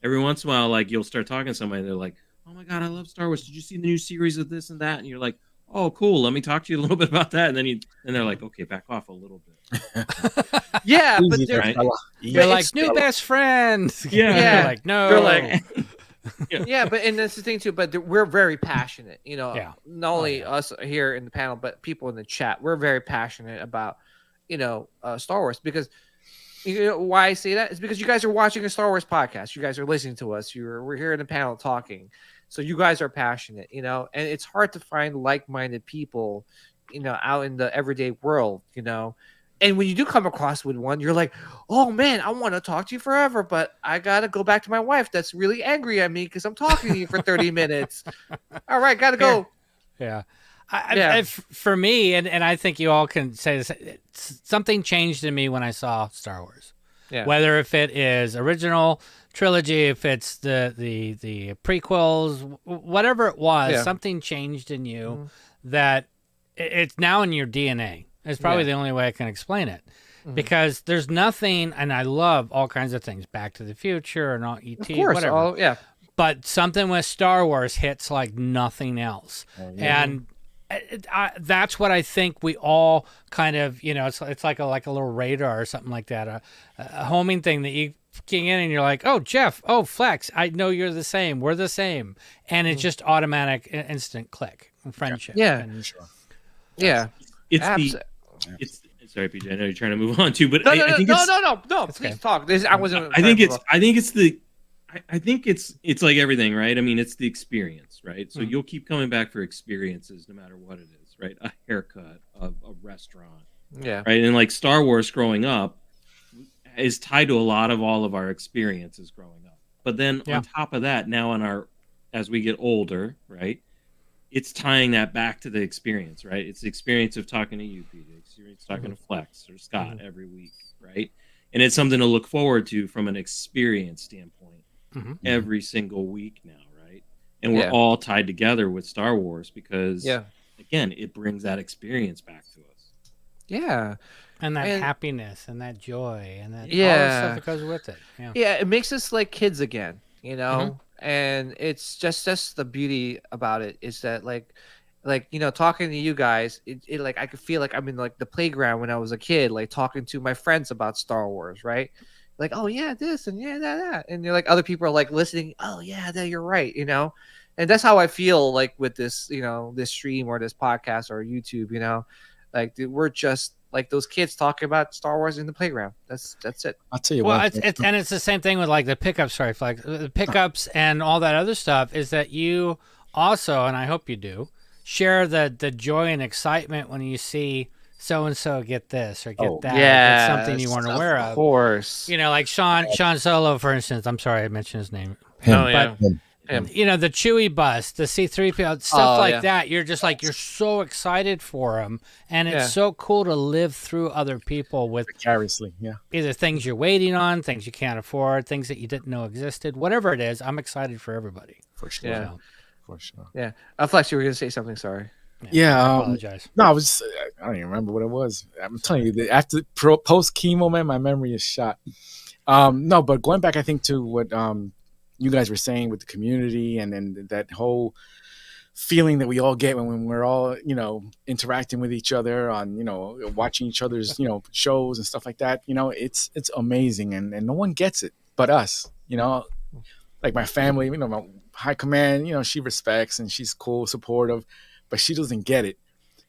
every once in a while, like you'll start talking to somebody, they're like, "Oh my god, I love Star Wars. Did you see the new series of this and that?" And you're like, "Oh, cool. Let me talk to you a little bit about that." And then they're like, "Okay, back off a little bit." Yeah, but Easy there, they're, fella. You're like Easy, new fella. best friends. Yeah. You're like, no. They're like, yeah, but and that's the thing too. But we're very passionate, you know. Yeah. Not only us here in the panel, but people in the chat. We're very passionate about, you know, Star Wars because, you know, why I say that is because you guys are watching a Star Wars podcast. You guys are listening to us. We're here in the panel talking, so you guys are passionate, you know. And it's hard to find like-minded people, you know, out in the everyday world, you know. And when you do come across with one, you're like, oh man, I want to talk to you forever, but I got to go back to my wife that's really angry at me because I'm talking to you for 30 minutes. All right, got to go. Yeah. For me, and I think you all can say this, something changed in me when I saw Star Wars. Yeah. Whether if it is original trilogy, if it's the prequels, whatever it was, something changed in you that it's now in your DNA. It's probably the only way I can explain it. Because there's nothing, and I love all kinds of things, Back to the Future and all ET, Of course, whatever. But something with Star Wars hits like nothing else. And that's what I think we all kind of, you know, it's like a little radar or something like that, a homing thing that you key in and you're like, oh, Jeff, oh, Flex, I know you're the same. We're the same. And it's just automatic, instant click and friendship. Yeah. And, It's sorry, PJ. I know you're trying to move on too, but No, I think no. Please talk. I wasn't. I think it's like everything, right? I mean, it's the experience, right? So you'll keep coming back for experiences, no matter what it is, right? A haircut, a restaurant, right? And like Star Wars growing up is tied to a lot of all of our experiences growing up. But then on top of that, now as we get older, right? It's tying that back to the experience, right? It's the experience of talking to you, Peter, the experience of talking to Flex or Scott every week, right? And it's something to look forward to from an experience standpoint every single week now, right? And we're all tied together with Star Wars because, again, it brings that experience back to us. Yeah. And that happiness and that joy and that all the stuff that goes with it. Yeah, it makes us like kids again, you know? And it's just the beauty about it is that like you know, talking to you guys, it like I could feel like I'm in like the playground when I was a kid, like talking to my friends about Star Wars, right? Like, oh yeah, this and that, and you're like other people are like listening. Oh yeah, you're right, you know. And that's how I feel like with this, you know, this stream or this podcast or YouTube, you know, like dude, we're just like those kids talking about Star Wars in the playground. That's it. I'll tell you well, what. It's the same thing with like the pickups. Sorry, like the pickups and all that other stuff. Is that you also, and I hope you do, share the joy and excitement when you see so and so get this or get that. Yeah, get something you weren't aware of. Of course. You know, like Sean Solo, for instance. I'm sorry I mentioned his name. Him. You know, the Chewie bus, the C-3PO, stuff like that. You're just like, you're so excited for them. And it's so cool to live through other people with Vicariously, either things you're waiting on, things you can't afford, things that you didn't know existed, whatever it is. I'm excited for everybody. For sure. Yeah. For sure. Yeah. Flex, you were going to say something. Sorry. Yeah. I apologize. No, I don't even remember what it was. I'm telling you, after post chemo, man, my memory is shot. No, but going back, I think to what you guys were saying with the community and then that whole feeling that we all get when we're all, you know, interacting with each other on, you know, watching each other's, you know, shows and stuff like that. You know, it's amazing and no one gets it but us, you know, like my family, you know, my high command, you know, she respects and she's cool, supportive, but she doesn't get it.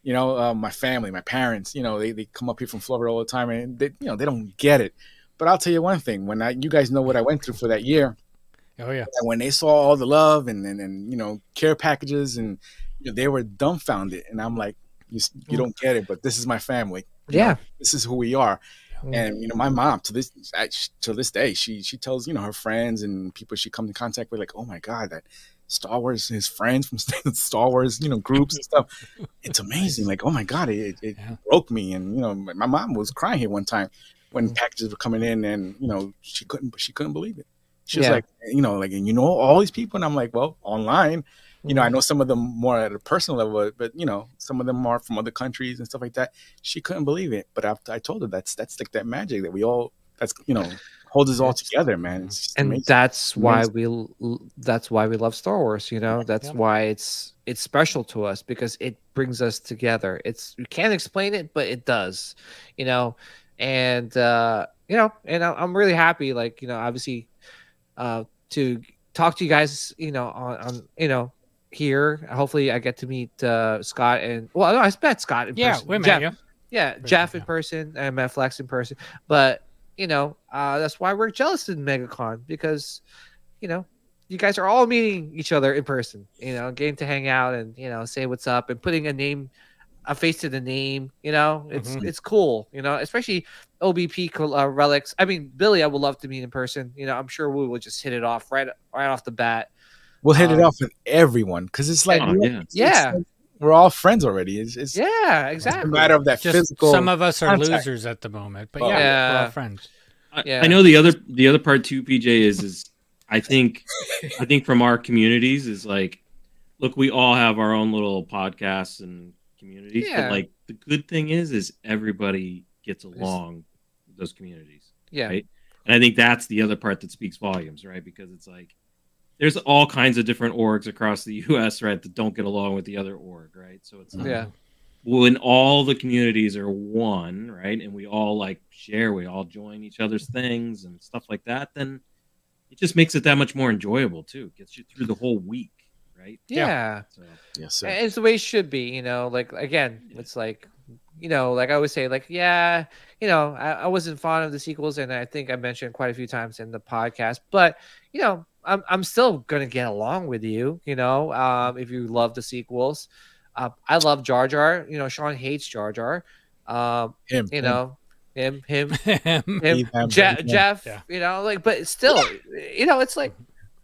You know, my family, my parents, you know, they come up here from Florida all the time and they, you know, they don't get it. But I'll tell you one thing, you guys know what I went through for that year. Oh yeah. And when they saw all the love and you know, care packages and you know, they were dumbfounded. And I'm like, you don't get it, but this is my family. You know, this is who we are. And you know, my mom to this day, she tells, you know, her friends and people she comes in contact with, like, oh my God, that Star Wars, his friends from Star Wars, you know, groups and stuff. It's amazing. Like, oh my God, it broke me. And you know, my mom was crying here one time when packages were coming in, and you know, she couldn't believe it. She was like, you know, like, and you know, all these people, and I'm like, well, online, You know, I know some of them more at a personal level, but you know, some of them are from other countries and stuff like that. She couldn't believe it, but after I told her that's like that magic that we all holds us all together, man. It's just And amazing. that's why we love Star Wars. You know, that's why it's special to us, because it brings us together. You can't explain it, but it does. You know, and and I'm really happy. Like, you know, obviously, to talk to you guys. You know, on here. Hopefully, I get to meet Scott and no, I met Scott in person. We met you. Yeah, Jeff in person. I met Flex in person, but. You know, that's why we're jealous in Megacon, because, you know, you guys are all meeting each other in person, you know, getting to hang out and, you know, say what's up and putting a face to the name, you know, it's cool, you know, especially OBP relics. I mean, Billy, I would love to meet in person. You know, I'm sure we will just hit it off right off the bat. We'll hit it off with everyone, because it's like, we're all friends already. It's exactly. It's a matter of that physical. Some of us are contact. losers at the moment, but we're all friends. I know the other part too, PJ, is I think from our communities is like, look, we all have our own little podcasts and communities, but like the good thing is everybody gets along with those communities. Yeah. Right? And I think that's the other part that speaks volumes, right? Because it's like, there's all kinds of different orgs across the U.S., right, that don't get along with the other org, right? So it's like, when all the communities are one, right, and we all like share, we all join each other's things and stuff like that, then it just makes it that much more enjoyable too. It gets you through the whole week, right? Yeah. So, yes, sir. It's the way it should be, you know. Like, again, it's like, you know, like I always say, like, you know, I wasn't fond of the sequels, and I think I mentioned quite a few times in the podcast, but you know, I'm still gonna get along with you, you know, if you love the sequels. I love Jar Jar. You know, Sean hates Jar Jar. Him, Jeff. Yeah. You know, like, but still, you know, it's like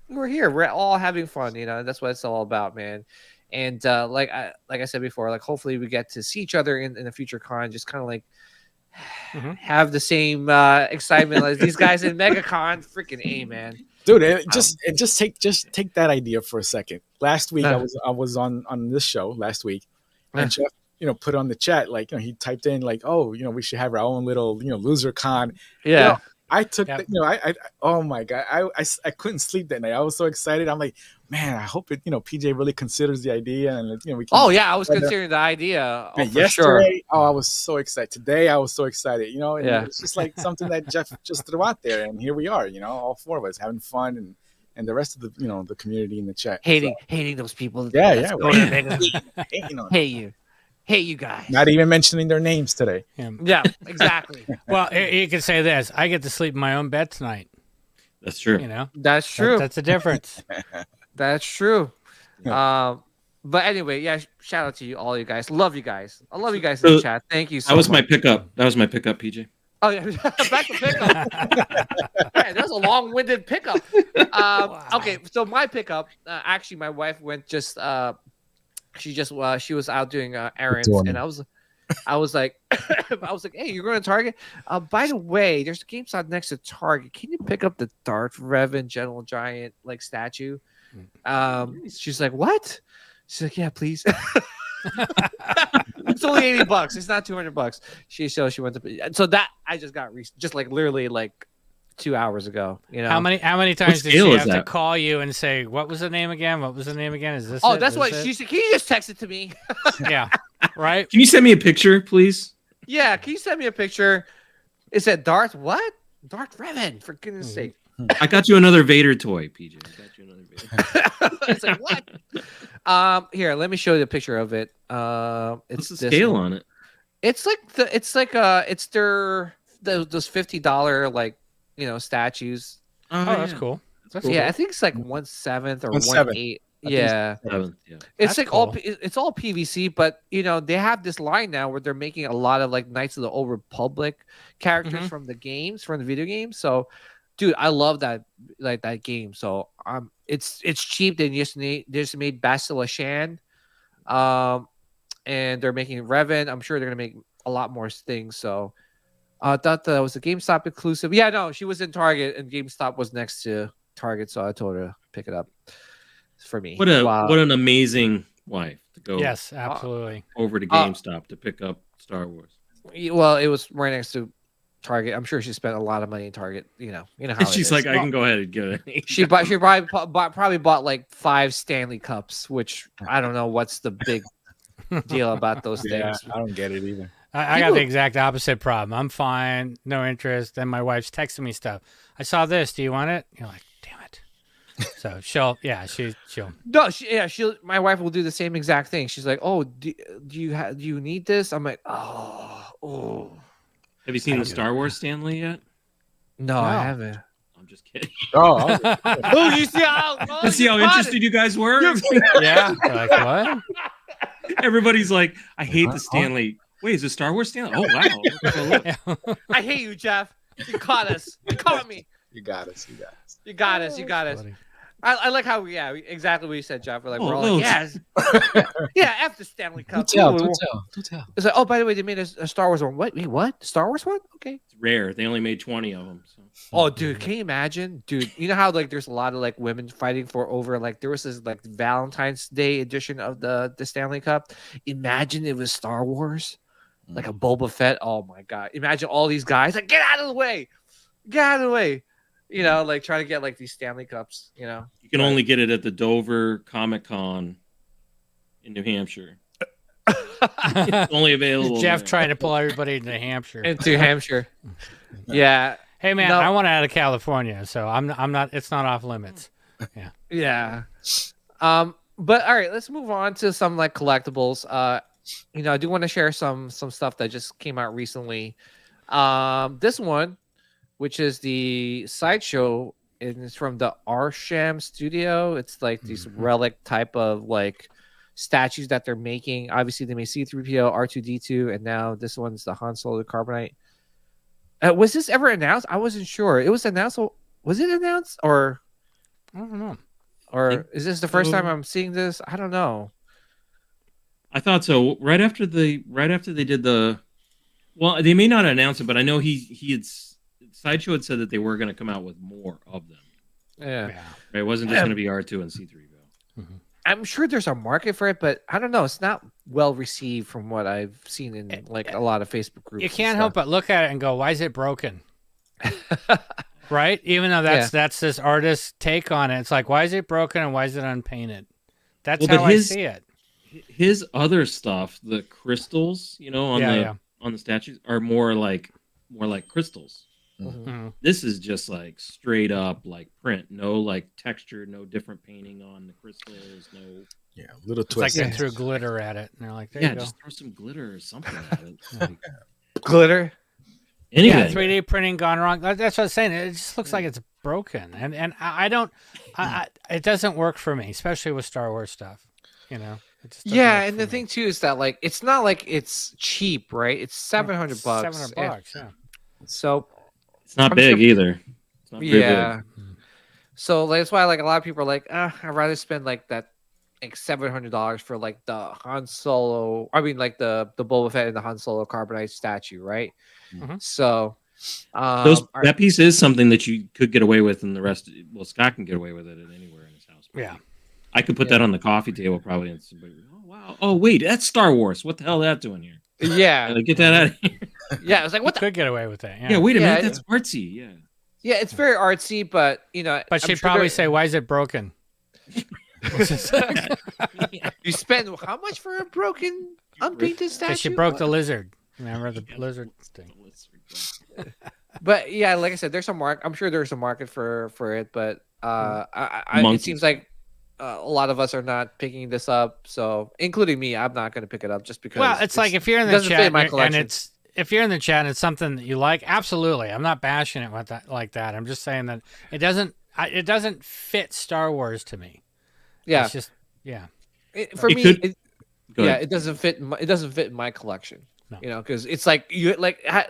we're here. We're all having fun. You know, that's what it's all about, man. And like I said before, like hopefully we get to see each other in a future con. Just kind of like have the same excitement as these guys in MegaCon. Freaking A, man. Dude, just take that idea for a second. Last week I was on this show last week, and Jeff, you know, put on the chat, like, you know, he typed in like, oh, you know, we should have our own little, you know, LoserCon. Yeah. You know, I took you know, I oh my god, I couldn't sleep that night. I was so excited. I'm like, man, I hope it, you know, PJ really considers the idea, and you know, we can. Oh yeah, I was considering the idea. Oh, yesterday, I was so excited. Today, I was so excited. You know, and it's just like something that Jeff just threw out there, and here we are. You know, all four of us having fun, and the rest of the, you know, the community in the chat hating those people. Hate you guys. Not even mentioning their names today. Yeah, exactly. Well, you could say this: I get to sleep in my own bed tonight. That's true. You know, that's true. That's the difference. That's true. But anyway, yeah. Shout out to you, all you guys. Love you guys. I love you guys in the chat. Thank you so much. That was my pickup, PJ. Oh yeah, back to pickup. Man, that was a long-winded pickup. Wow. Okay, so my pickup. Actually, my wife went just. She was out doing errands, and I was like, hey, you're going to Target? By the way, there's a GameStop next to Target. Can you pick up the Darth Revan Gentle Giant like statue? She's like, what? She's like, yeah, please. It's only $80. It's not $200. She went to. So that I just got just like literally like 2 hours ago. You know, how many times did she have to call you and say, what was the name again? What was the name again? Is this? Oh, that's what she said. Can you just text it to me? Yeah, right. Can you send me a picture, please? Yeah, can you send me a picture? It said Darth Revan, for goodness sake. I got you another Vader toy, PJ. I got you another Vader. It's like, what? Here, let me show you a picture of it. It's the scale on it. It's their those $50 like, you know, statues. Oh, that's cool. That's cool. I think it's like 1/7 or 1/8. Yeah. It's like cool. It's all PVC, but you know, they have this line now where they're making a lot of like Knights of the Old Republic characters from the video games. So, dude, I love that game. So, it's cheap. They just made Bastila Shan, and they're making Revan. I'm sure they're gonna make a lot more things. So, I thought that was a GameStop exclusive. Yeah, no, she was in Target, and GameStop was next to Target, so I told her to pick it up. for me. What an amazing wife to go. Yes, absolutely. Over to GameStop to pick up Star Wars. Well, it was right next to Target. I'm sure she spent a lot of money in Target. You know how She's like, I can go ahead and get it. She probably bought like 5 Stanley Cups, which I don't know what's the big deal about those things. I don't get it either. I got the exact opposite problem. I'm fine, no interest, and my wife's texting me stuff. I saw this. Do you want it? You're like, damn it. So she'll. No, my wife will do the same exact thing. She's like, oh, do you need this? I'm like, oh. Have you seen the Star Wars Stanley yet? No, I haven't. I'm just kidding. You see how interested you guys were? Yeah. Like, what? Everybody's like, I hate the Stanley. Wait, is it Star Wars Stanley? Oh, wow. I hate you, Jeff. You caught us. You caught me. You got us. You got us. Funny. I like how, exactly what you said, Jeff. We're like, we're all no, like, yes. Yeah, after Stanley Cup. Do tell. It's like, oh, by the way, they made a Star Wars one. Wait, what? Star Wars one? Okay. It's rare. They only made 20 of them. So. Oh, dude, can you imagine? Dude, you know how like there's a lot of like women fighting for over like there was this like Valentine's Day edition of the Stanley Cup. Imagine it was Star Wars, like a Boba Fett. Oh my god! Imagine all these guys like get out of the way. Like trying to get like these Stanley Cups. You can only get it at the Dover Comic Con in New Hampshire. It's only available. Jeff there. trying to pull everybody into Hampshire. Into Hampshire. Yeah. Hey man, I want out of California, so I'm not. It's not off limits. Yeah. Yeah. But all right, let's move on to some like collectibles. I do want to share some stuff that just came out recently. This one, which is the Sideshow, and it's from the Arsham Studio. It's like these relic type of like statues that they're making. Obviously, they made C-3PO, R2-D2, and now this one's the Han Solo Carbonite. Was this ever announced? I wasn't sure. It was announced. Was it announced, or I don't know? Or is this the first time I'm seeing this? I don't know. I thought so. Right after they did the, well, they may not announce it, but I know Sideshow had said that they were going to come out with more of them. Yeah. Right? It wasn't just going to be R2 and C-3PO. Mm-hmm. I'm sure there's a market for it, but I don't know. It's not well received from what I've seen in like a lot of Facebook groups. You can't help but look at it and go, "Why is it broken?" Right? Even though that's this artist's take on it. It's like, why is it broken and why is it unpainted? That's how I see it. His other stuff, the crystals, on the statues, are more like crystals. Mm-hmm. This is just like straight up like print, no like texture, no different painting on the crystals, no. Yeah, little twist. It's like they threw twist. glitter at it, and they're like, "There you go." Just throw some glitter or something at it. Like, glitter. Anything. Yeah, 3D printing gone wrong. That's what I was saying. It just looks like it's broken, and I don't. It doesn't work for me, especially with Star Wars stuff. It just and the thing too is that like it's not like it's cheap, right? It's $700. $700, yeah. So it's not big either. It's not big. So that's why like a lot of people are like, I'd rather spend like that like $700 for like the Han Solo. I mean, like the Boba Fett and the Han Solo Carbonite statue, right? Mm-hmm. So that piece is something that you could get away with, and the rest. Well, Scott can get away with it at anywhere in his house. Yeah, I could put that on the coffee table probably, and somebody, oh wow, oh wait, that's Star Wars. What the hell is that doing here? Yeah, get that out of here. Yeah, I was like, what? Could get away with that. Yeah, wait a minute, that's artsy. Yeah. Yeah, it's very artsy, but But she'd probably say, "Why is it broken?" You spend how much for a broken, unpainted statue? She broke the lizard. Remember the lizard thing? But yeah, like I said, there's a market. I'm sure there's a market for it, but it seems like a lot of us are not picking this up. So, including me, I'm not going to pick it up just because. Well, it's like if you're in the chat and if you're in the chat and it's something that you like, absolutely. I'm not bashing it with that like that. I'm just saying that it doesn't fit Star Wars to me. Yeah, it's just it doesn't fit. It doesn't fit in my collection. No. Because it's like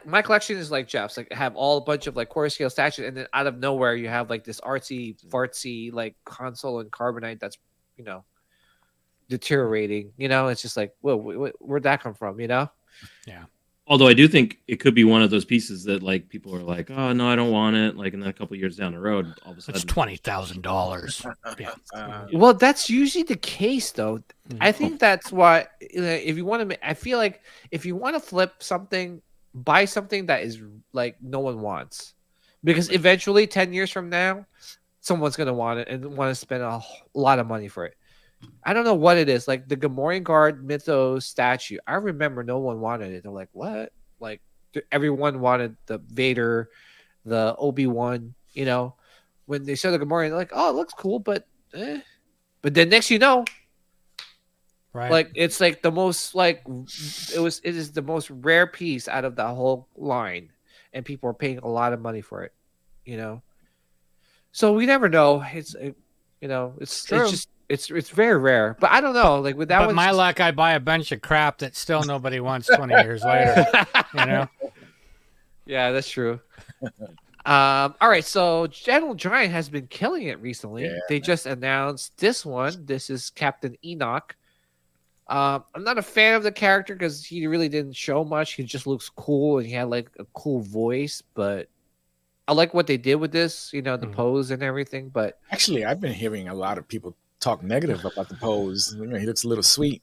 my collection is like Jeff's. Like have all a bunch of like quarter scale statues, and then out of nowhere you have like this artsy fartsy like Han Solo and Carbonite that's deteriorating. It's just like, whoa, where'd that come from? Yeah. Although I do think it could be one of those pieces that like people are like, oh no, I don't want it. Like, and then a couple years down the road, all of a sudden, It's $20,000. Yeah. Well, that's usually the case, though. I Oh. think that's why if you want to, I feel like if you want to flip something, buy something that is like no one wants, because eventually, 10 years from now, someone's gonna want it and want to spend a lot of money for it. I don't know what it is. Like the Gamorrean Guard Mythos statue, I remember no one wanted it. They're like, what? Like everyone wanted the Vader, the Obi-Wan. You know, when they show the Gamorrean, they're like, oh, it looks cool, but but then next you know, Right. like it's like the most like it is the most rare piece out of the whole line, and people are paying a lot of money for it. You know, so we never know. It's it's True. just it's very rare. But I don't know. Like with that But one, my luck, I buy a bunch of crap that still nobody wants 20 years later. You know? Yeah, that's true. All right, so Gentle Giant has been killing it recently. Yeah, They just announced this one. This is Captain Enoch. I'm not a fan of the character because he really didn't show much. He just looks cool and he had like a cool voice, but I like what they did with this, the pose and everything. But Actually, I've been hearing a lot of people talk negative about the pose. You know, he looks a little sweet.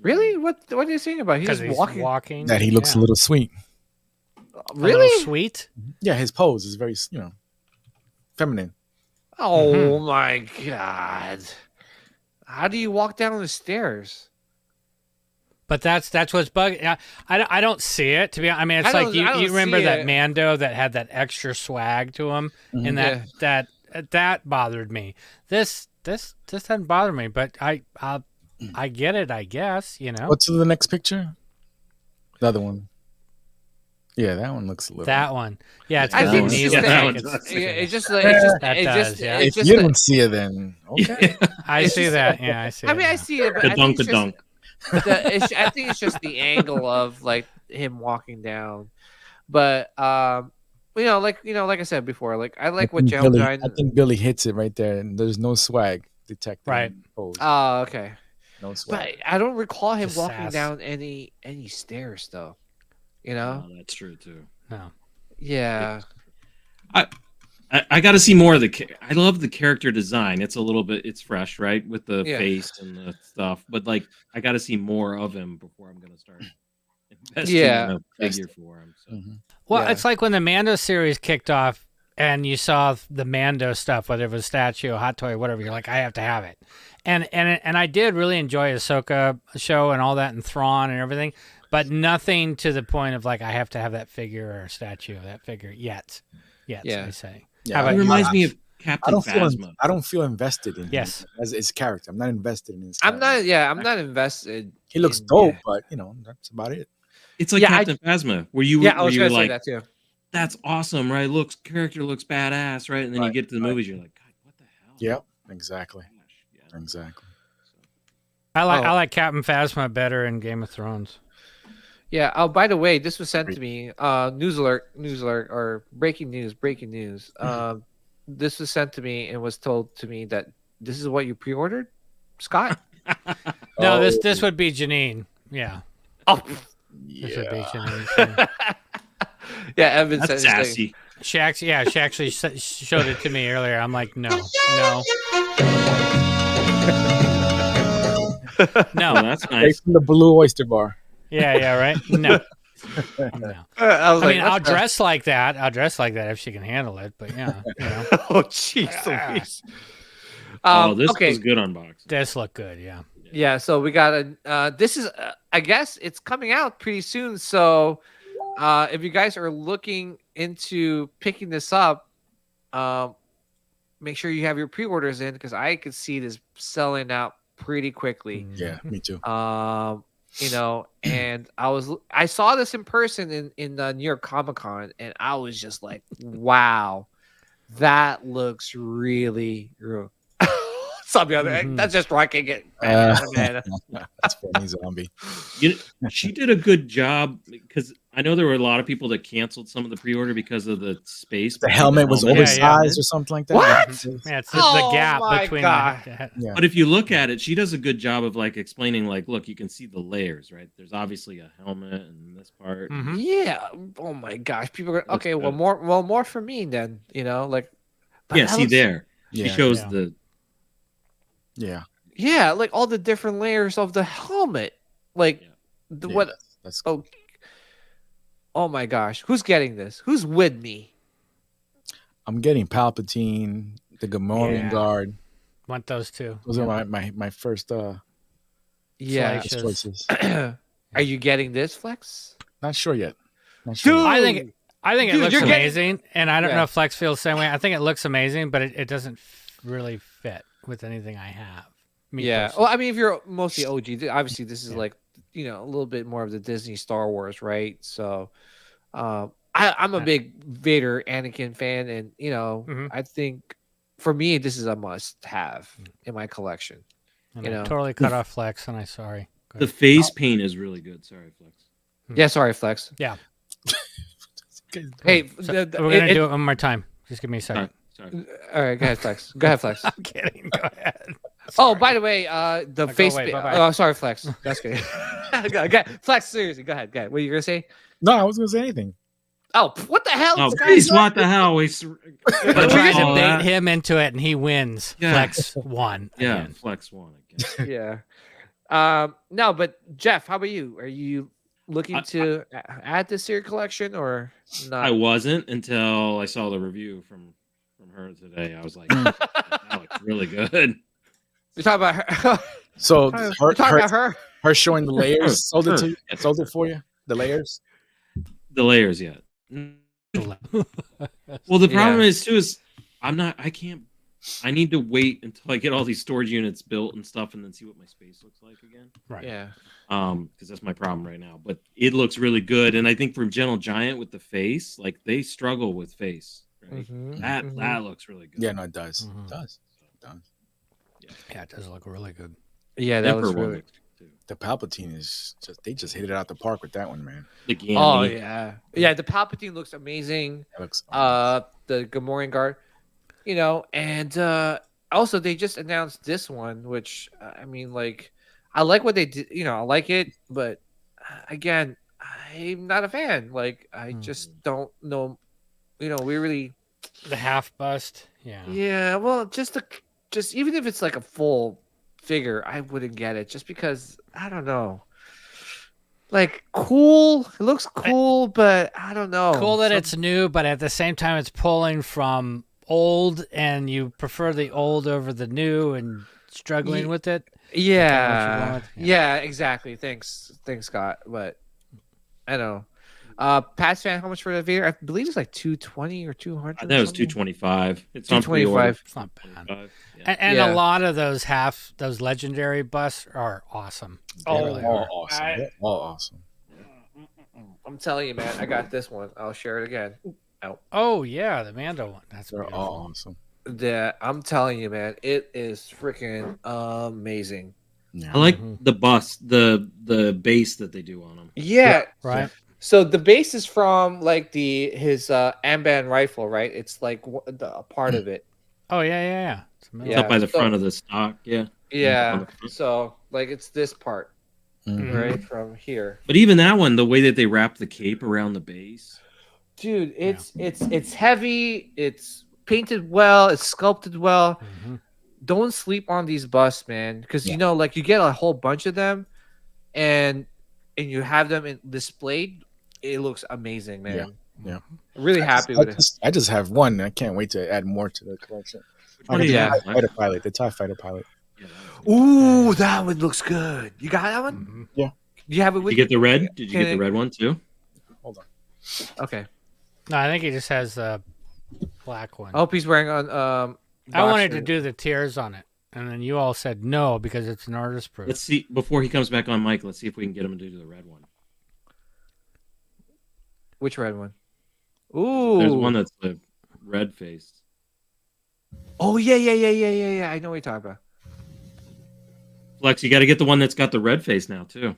really, what are you saying about? Because He's he's walking. walking. That he looks a little sweet. A little Really? sweet. Yeah, his pose is very, feminine. Oh my god! How do you walk down the stairs? But that's what's bugging. I don't see it, to be honest. I mean, it's I like don't you remember see that it. Mando that had that extra swag to him, and that bothered me. This doesn't bother me, but I get it, I guess. What's the next picture? The other one. Yeah, that one looks a little. That one. Yeah, it's I because think the it's knees just look that- like it's. It's just like it's just That it does, just yeah. it's If just you that- don't see it, then okay. I It's see just- that. Yeah, I see. I mean, I now. see it, but I think Ka-dunk, it's just, ka-dunk. I think it's just the angle of like him walking down. But like I said before, like I like what Gentle Giant. I think Billy hits it right there, and there's no swag detected. Right. in the pose. Oh, okay. No swag. But I don't recall him Just walking sass. down any stairs though. You know? Oh, that's true too. No. Yeah. I got to see more of the. I love the character design. It's a little bit. It's fresh, right, with the Yeah. face and the stuff. But like, I got to see more of him before I'm gonna start investing Yeah. in a figure for him. So. Well, Yeah. it's like when the Mando series kicked off, and you saw the Mando stuff, whether it was a statue, a hot toy, whatever. You're like, I have to have it. And I did really enjoy Ahsoka show and all that, and Thrawn and everything, but nothing to the point of like I have to have that figure or a statue of that figure yet. Yeah. I say. Yeah, How about It you? reminds me of I Captain don't feel. Phasma. I don't feel invested in Yes. him as his character. I'm not invested in his. I'm character. not invested. He looks in- dope, yeah. but that's about it. It's like Yeah, Captain Phasma, where you Yeah, I were, was you were gonna say like, that too. "That's awesome, right? Character looks badass, right?" And then you get to the movies, you're like, "God, what the hell?" Yep, exactly, Gosh, yeah. exactly. I like Oh. I like Captain Phasma better in Game of Thrones. Yeah. Oh, by the way, this was sent to me. News alert, or breaking news. This was sent to me and was told to me that this is what you pre-ordered, Scott. No, this would be Janine. Yeah, Oh, this would be Janine. yeah. Evan That's said sassy. She actually showed it to me earlier. I'm like, no. Oh, that's Right nice. from the Blue Oyster Bar. Yeah, right. No. I was I like, mean, I'll that's not- dress like that. I'll dress like that if she can handle it. But yeah, Oh, jeez, Louise. Oh, this okay. was good unboxing. this look good. Yeah. Yeah, so we got this is I guess it's coming out pretty soon. So if you guys are looking into picking this up, make sure you have your pre-orders in because I could see this selling out pretty quickly. Yeah, me too. And I saw this in person in New York Comic Con, and I was just like, wow, that looks really Zombie on there. That's just rocking it. Man. That's funny, zombie. She did a good job because I know there were a lot of people that canceled some of the pre-order because of the space. The helmet was oversized or something like that. What? Yeah, it's the gap between. Yeah. But if you look at it, she does a good job of like explaining, like, look, you can see the layers, right? There's obviously a helmet and this part. Yeah. Oh my gosh. People are okay. Well, more for me then. Like. Yeah. See there. She shows the. Yeah. Yeah, like all the different layers of the helmet. Like what? That's oh my gosh. Who's getting this? Who's with me? I'm getting Palpatine, the Gamorrean guard. Want those two? Those are my first choices. Are you getting this, Flex? Not sure yet. Not sure Dude, I think it looks amazing, and I don't know Yeah. if Flex feels the same way. I think it looks amazing, but it doesn't really fit with anything I have. Me yeah. personally. Well, I mean, if you're mostly OG, obviously this is like a little bit more of the Disney Star Wars, right? So, I'm a big Vader Anakin fan, and I think for me this is a must-have in my collection. And I totally cut off Flex, and I'm sorry. Go The ahead. face paint is really good. Sorry, Flex. Yeah, sorry, Flex. Yeah. Hey, We're gonna do it one more time. Just give me a second. Sorry. all right, go ahead, Flex. Go ahead, Flex. I'm kidding. Go ahead. Oh, by the way, the go face. away. Bye-bye. Oh, sorry, Flex. That's good. go ahead. Flex, seriously, go ahead. Go ahead. What are you gonna say? No, I wasn't gonna say anything. Oh, what the hell? Oh, This please, guy's- what the hell? We We're trying to all bait that. him into it, and he wins. Yeah. Flex won. Yeah, again. Flex one again. Yeah. No, but Jeff, how about you? Are you looking to add this to your collection or not? I wasn't until I saw the review from her today. I was like, that looks really good. You're talking about her. So You're talking about her. her showing the layers sold it to you. Sold it for you. The layers. The layers, yeah. Well, the problem is too is I need to wait until I get all these storage units built and stuff, and then see what my space looks like again. Right. Yeah. Because that's my problem right now. But it looks really good, and I think from Gentle Giant with the face, like they struggle with face. Right? That looks really good. Yeah, no, it does. Mhm. It does. It does. Yeah, it does look really good. Yeah, that was Emperor one really. looks good, too. The Palpatine is they just hit it out the park with that one, man. The Gammy. Oh yeah, yeah. The Palpatine looks amazing. That looks The Gamorrean guard, and also they just announced this one, which I mean, like, I like what they did. I like it, but again, I'm not a fan. Like, I just don't know. We really. The half bust. Yeah. Yeah, well, just even if it's like a full figure, I wouldn't get it just because I don't know. Like, cool, it looks cool, but I don't know. Cool that it's new, but at the same time, it's pulling from old, and you prefer the old over the new, and struggling with it. Yeah, yeah, exactly. Thanks, Scott. But I don't know. Pat's fan, how much for the Vader? I believe it's like 220 or 200. I thought it was 225. It's on 225. pre-order. It's not bad. 225, yeah. And Yeah. a lot of those legendary busts are awesome. They really all are. awesome. They're all awesome. I'm telling you, man. I got this one. I'll share it again. Oh yeah, the Mando one. That's They're beautiful. all awesome. I'm telling you, man. It is freaking amazing. Yeah. I like the bust, the base that they do on them. Yeah. Right. So the base is from like his Amban rifle, right? It's like a part of it. Oh yeah. It's amazing. It's up by the so- front of the stock, yeah. Yeah. So like it's this part, Mhm. right from here. But even that one, the way that they wrap the cape around the base. Dude, it's heavy. It's painted well. It's sculpted well. Mhm. Don't sleep on these busts, man, because like you get a whole bunch of them, and you have them displayed. It looks amazing, man. Yeah. Really happy with it. I just have one. I can't wait to add more to the collection. One do you have? Fighter pilot, the TIE fighter pilot. Yeah, that was- Ooh, that one looks good. You got that one? Mhm. Yeah. Do you have it Did with you get the red? Did you Can get the I- red one too? Hold on. Okay. No, I think he just has the black one. I hope he's wearing on. I wanted to boxers. do the tears on it, and then you all said no because it's an artist proof. Let's see before he comes back on mic. Let's see if we can get him to do the red one. Which red one? Ooh. There's one that's the red faced. Oh yeah. I know what you're talking about. Flex, you got to get the one that's got the red face now too.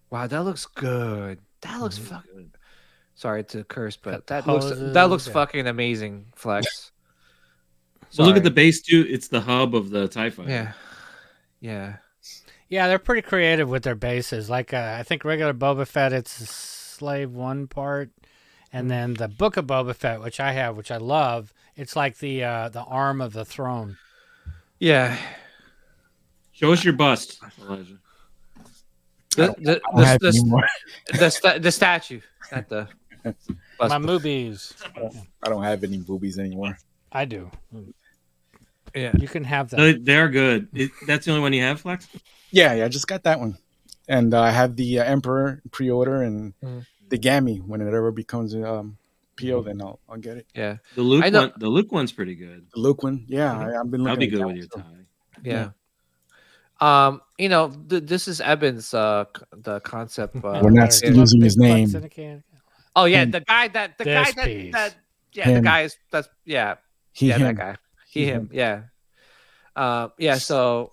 Wow, that looks good. That looks Mm-hmm. fucking. Sorry to curse, but Got that the looks hoses, fucking amazing, Flex. So look at Sorry. the base too. It's the hub of the TIE fighter. Yeah, yeah. Yeah, they're pretty creative with their bases. Like I think regular Boba Fett, it's Slave 1 part, and then the Book of Boba Fett, which I have, which I love, it's like the arm of the throne. Yeah. Show us your bust, Elijah. The statue at the My movies. I don't have any boobies anymore. I do. Yeah. You can have that. They're good. That's the only one you have, Flex? Yeah, I just got that one, and I have the Emperor pre-order and the Gammy when it ever becomes PO. Then I'll get it. Yeah. The Luke one's pretty good. The Luke one, yeah, I've been looking. That'd be at good that with your one, tie. Yeah. This is Eben's the concept. We're not using his name. Oh yeah, the guy that He, that guy. Him. Yeah. So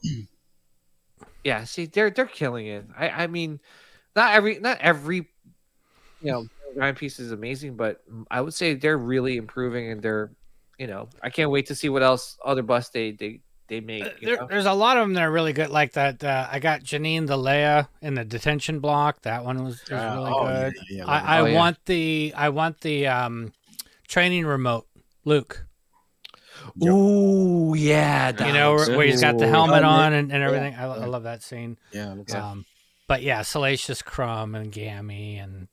yeah, see, they're killing it. I mean, not every design piece is amazing, but I would say they're really improving, and they're I can't wait to see what else other busts they make. There's a lot of them that are really good. Like that, I got Janine the Leia in the detention block. That one was really good. Yeah, I want the training remote, Luke. Ooh, yeah, where he's got the helmet on and everything. I love that scene. Yeah, but yeah, Salacious Crumb and Gammy and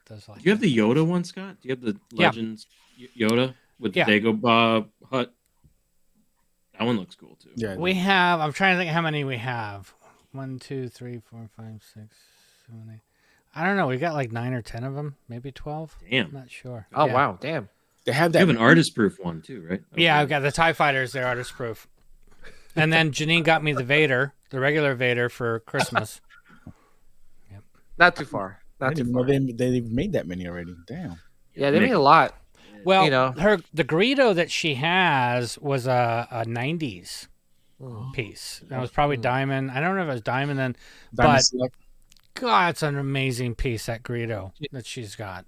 those like. Do you have the Yoda one, Scott? Do you have the Legends Yoda with the Dagobah hut? That one looks cool too. Yeah, we have. I'm trying to think how many we have. 1, 2, 3, 4, 5, 6, 7, 8. I don't know. We got like 9 or 10 of them, maybe 12. Damn. I'm not sure. Oh wow, damn. They have that. You have an artist proof one too, right? Yeah, I've got the TIE Fighters. They're artist proof. And then Janine got me the Vader, the regular Vader for Christmas. Not too far. I didn't know they've made that many already. Damn. Yeah, they made a lot. Well, the Greedo that she has was a 90s piece. That was probably diamond. I don't know if it was diamond then, but God, it's an amazing piece, that Greedo that she's got.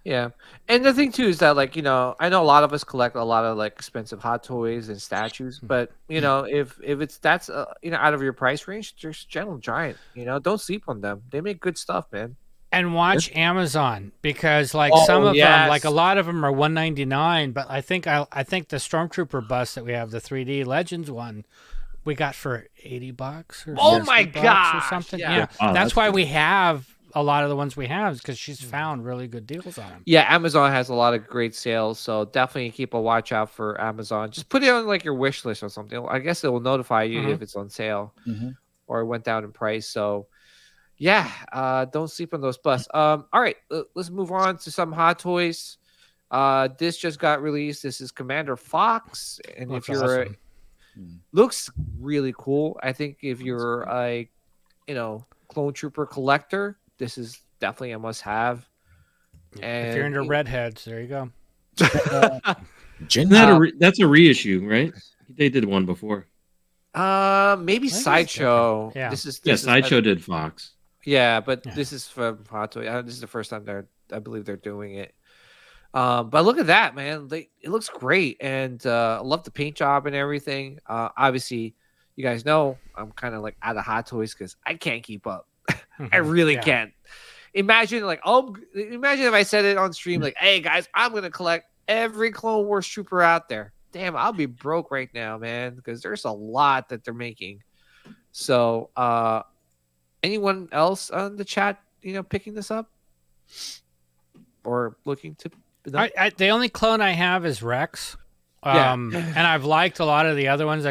Yeah, and the thing too is that I know a lot of us collect a lot of expensive hot toys and statues, but if it's that's out of your price range, just Gentle Giant. Don't sleep on them. They make good stuff, man. And watch Amazon, because some of them, a lot of them are $199, but I think the Stormtrooper bus that we have, the 3D Legends one, we got for $80 or oh my god or something. Yeah, that's why we have a lot of the ones we have, because she's found really good deals on them. Yeah, Amazon has a lot of great sales, so definitely keep a watch out for Amazon. Just put it on your wish list or something. I guess it will notify you if it's on sale or it went down in price. So yeah, don't sleep on those busts. All right, let's move on to some hot toys. This just got released. This is Commander Fox, and Looks if you're awesome. looks really cool. I think if you're a clone trooper collector, this is definitely a must-have. And if you're into redheads, there you go. That's a reissue, right? They did one before. Maybe Sideshow. Yeah. Sideshow did Fox. Yeah, but this is from Hot Toy. This is the first time I believe they're doing it. But look at that, man! It looks great, and I love the paint job and everything. Obviously, you guys know I'm kind of out of Hot Toys because I can't keep up. I really can't. Imagine imagine if I said it on stream, hey guys, I'm gonna collect every Clone Wars trooper out there. Damn, I'll be broke right now, man, because there's a lot that they're making. So, anyone else on the chat, picking this up or looking to? The only clone I have is Rex, and I've liked a lot of the other ones,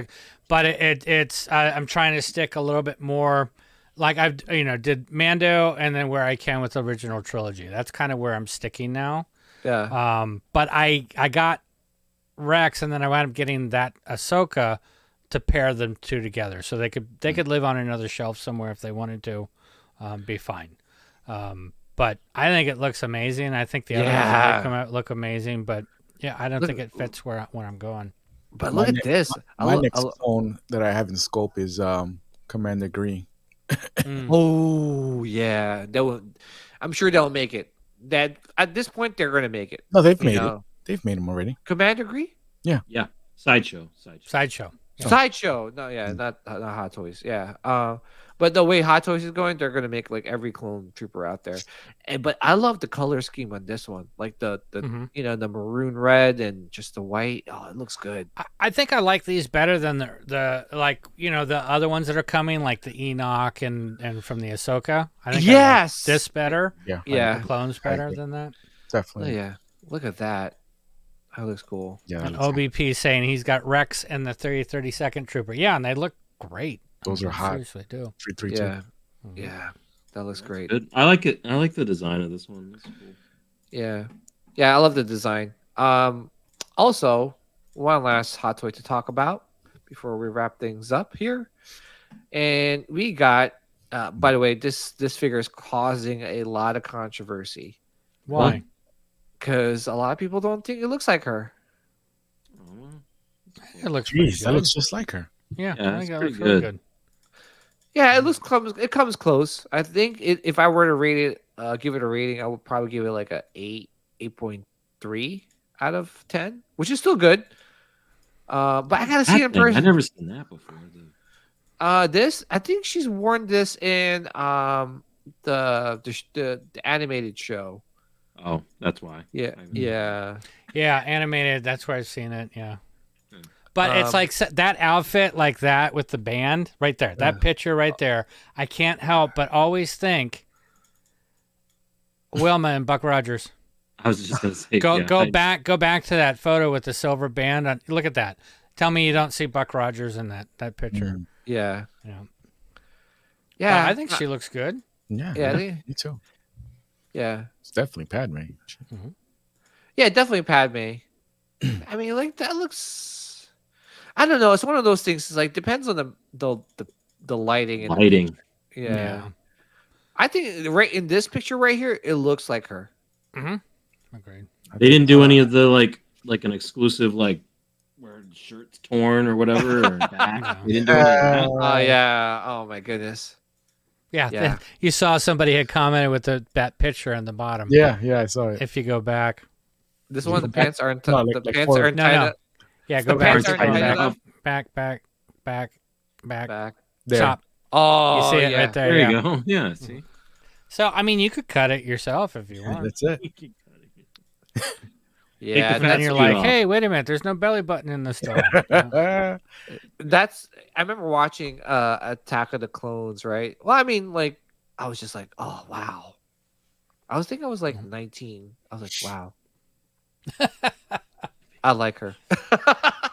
but it's I'm trying to stick a little bit more. I've did Mando, and then where I can with the original trilogy. That's kind of where I'm sticking now. Yeah. But I got Rex, and then I wound up getting that Ahsoka to pair them two together, so they could live on another shelf somewhere if they wanted to, be fine. But I think it looks amazing. I think the other ones that come out look amazing, but I don't think it fits where I'm going. But My look at next- this. My next clone that I have in scope is Commander Green. Oh yeah, I'm sure they'll make it. That at this point they're gonna make it. No, they've you made know? it. They've made them already. Commander Green? Yeah. Sideshow. Sideshow. Sideshow. No, yeah, not Hot Toys. Yeah. But the way Hot Toys is going, they're gonna make like every clone trooper out there. But I love the color scheme on this one, like the the maroon red and just the white. Oh, it looks good. I think I like these better than the like the other ones that are coming, like the Enoch and from the Ahsoka. I think I like this better. Yeah. Yeah. The clones better than that. Oh, Definitely. yeah. Look at that. That looks cool. Yeah. And OBP saying he's got Rex and the 32nd Trooper. Yeah, and they look great. Those are hot. Seriously, do. 332. Yeah. Yeah. That looks great. Good. I like it. I like the design of this one. It's cool. Yeah. Yeah, I love the design. Also, one last hot toy to talk about before we wrap things up here. And we got by the way, this figure is causing a lot of controversy. Why? Because a lot of people don't think it looks like her. It looks pretty Jeez, good. that looks just like her. Yeah, Yeah, I it's think that pretty looks really good. good. Yeah, it comes close. I think if I were to rate it, give it a rating, I would probably give it like a 8.3 out of 10, which is still good. But I gotta see it in person. I've never seen that before. This I think she's worn this in the animated show. Oh, that's why. Yeah, yeah. Yeah, animated. That's where I've seen it. Yeah. But it's Um, like that outfit like that with the band right there. That picture right there. I can't help but always think Wilma and Buck Rogers. I was just gonna say Go back to that photo with the silver band. Look at that. Tell me you don't see Buck Rogers in that picture. Yeah. Yeah. Yeah. I think she looks good. Yeah. Yeah, Me too. Yeah. It's definitely Padme. Yeah, definitely Padme. I mean, like that looks. I don't know. It's one of those things. It's like depends on the lighting. And Lighting. Yeah. I think right in this picture right here, it looks like her. Agreed. They didn't do any of the like an exclusive like where the shirt's torn or whatever or back. They didn't do any of that. Oh yeah. Oh my goodness. Yeah. Yeah. You saw somebody had commented with that picture on the bottom. Yeah, I saw it. If you go back. This one, the pants aren't. No, The like pants four- aren't No, tied no. up. Yeah, The go back. pants aren't tied up. Back. Back. There. Chop. Oh, You see it yeah. right there. There yeah. you go. Yeah. See. So I mean, you could cut it yourself if you want. That's it. Yeah, Take And the then fat you're suit like, off. hey, wait a minute, there's no belly button in the store. Yeah. that's. I remember watching Attack of the Clones. Right. Well, I mean, like, I was just like, oh wow. I was like 19. I was like, wow. I like her.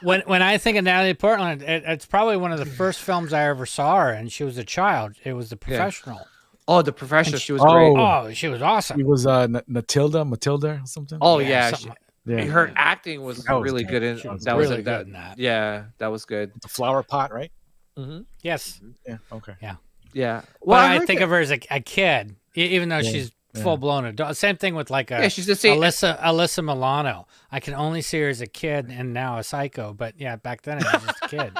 When I think of Natalie Portman, it's probably one of the first films I ever saw her, and she was a child. It was The Professional. Oh, The Professional. She was Oh. great. Oh, she was awesome. He was Matilda or something. Oh yeah, something yeah. her acting was That was really good. good. In She was that really was good in that. Yeah, that was good. The flower pot, right? Yes. Yeah. Okay. Yeah. Well, I heard think that- of her as a kid, even though she's full blown adult. Same thing with like Yeah, she's the same. Alyssa Milano. I can only see her as a kid and now a psycho, but yeah, back then I was just a kid.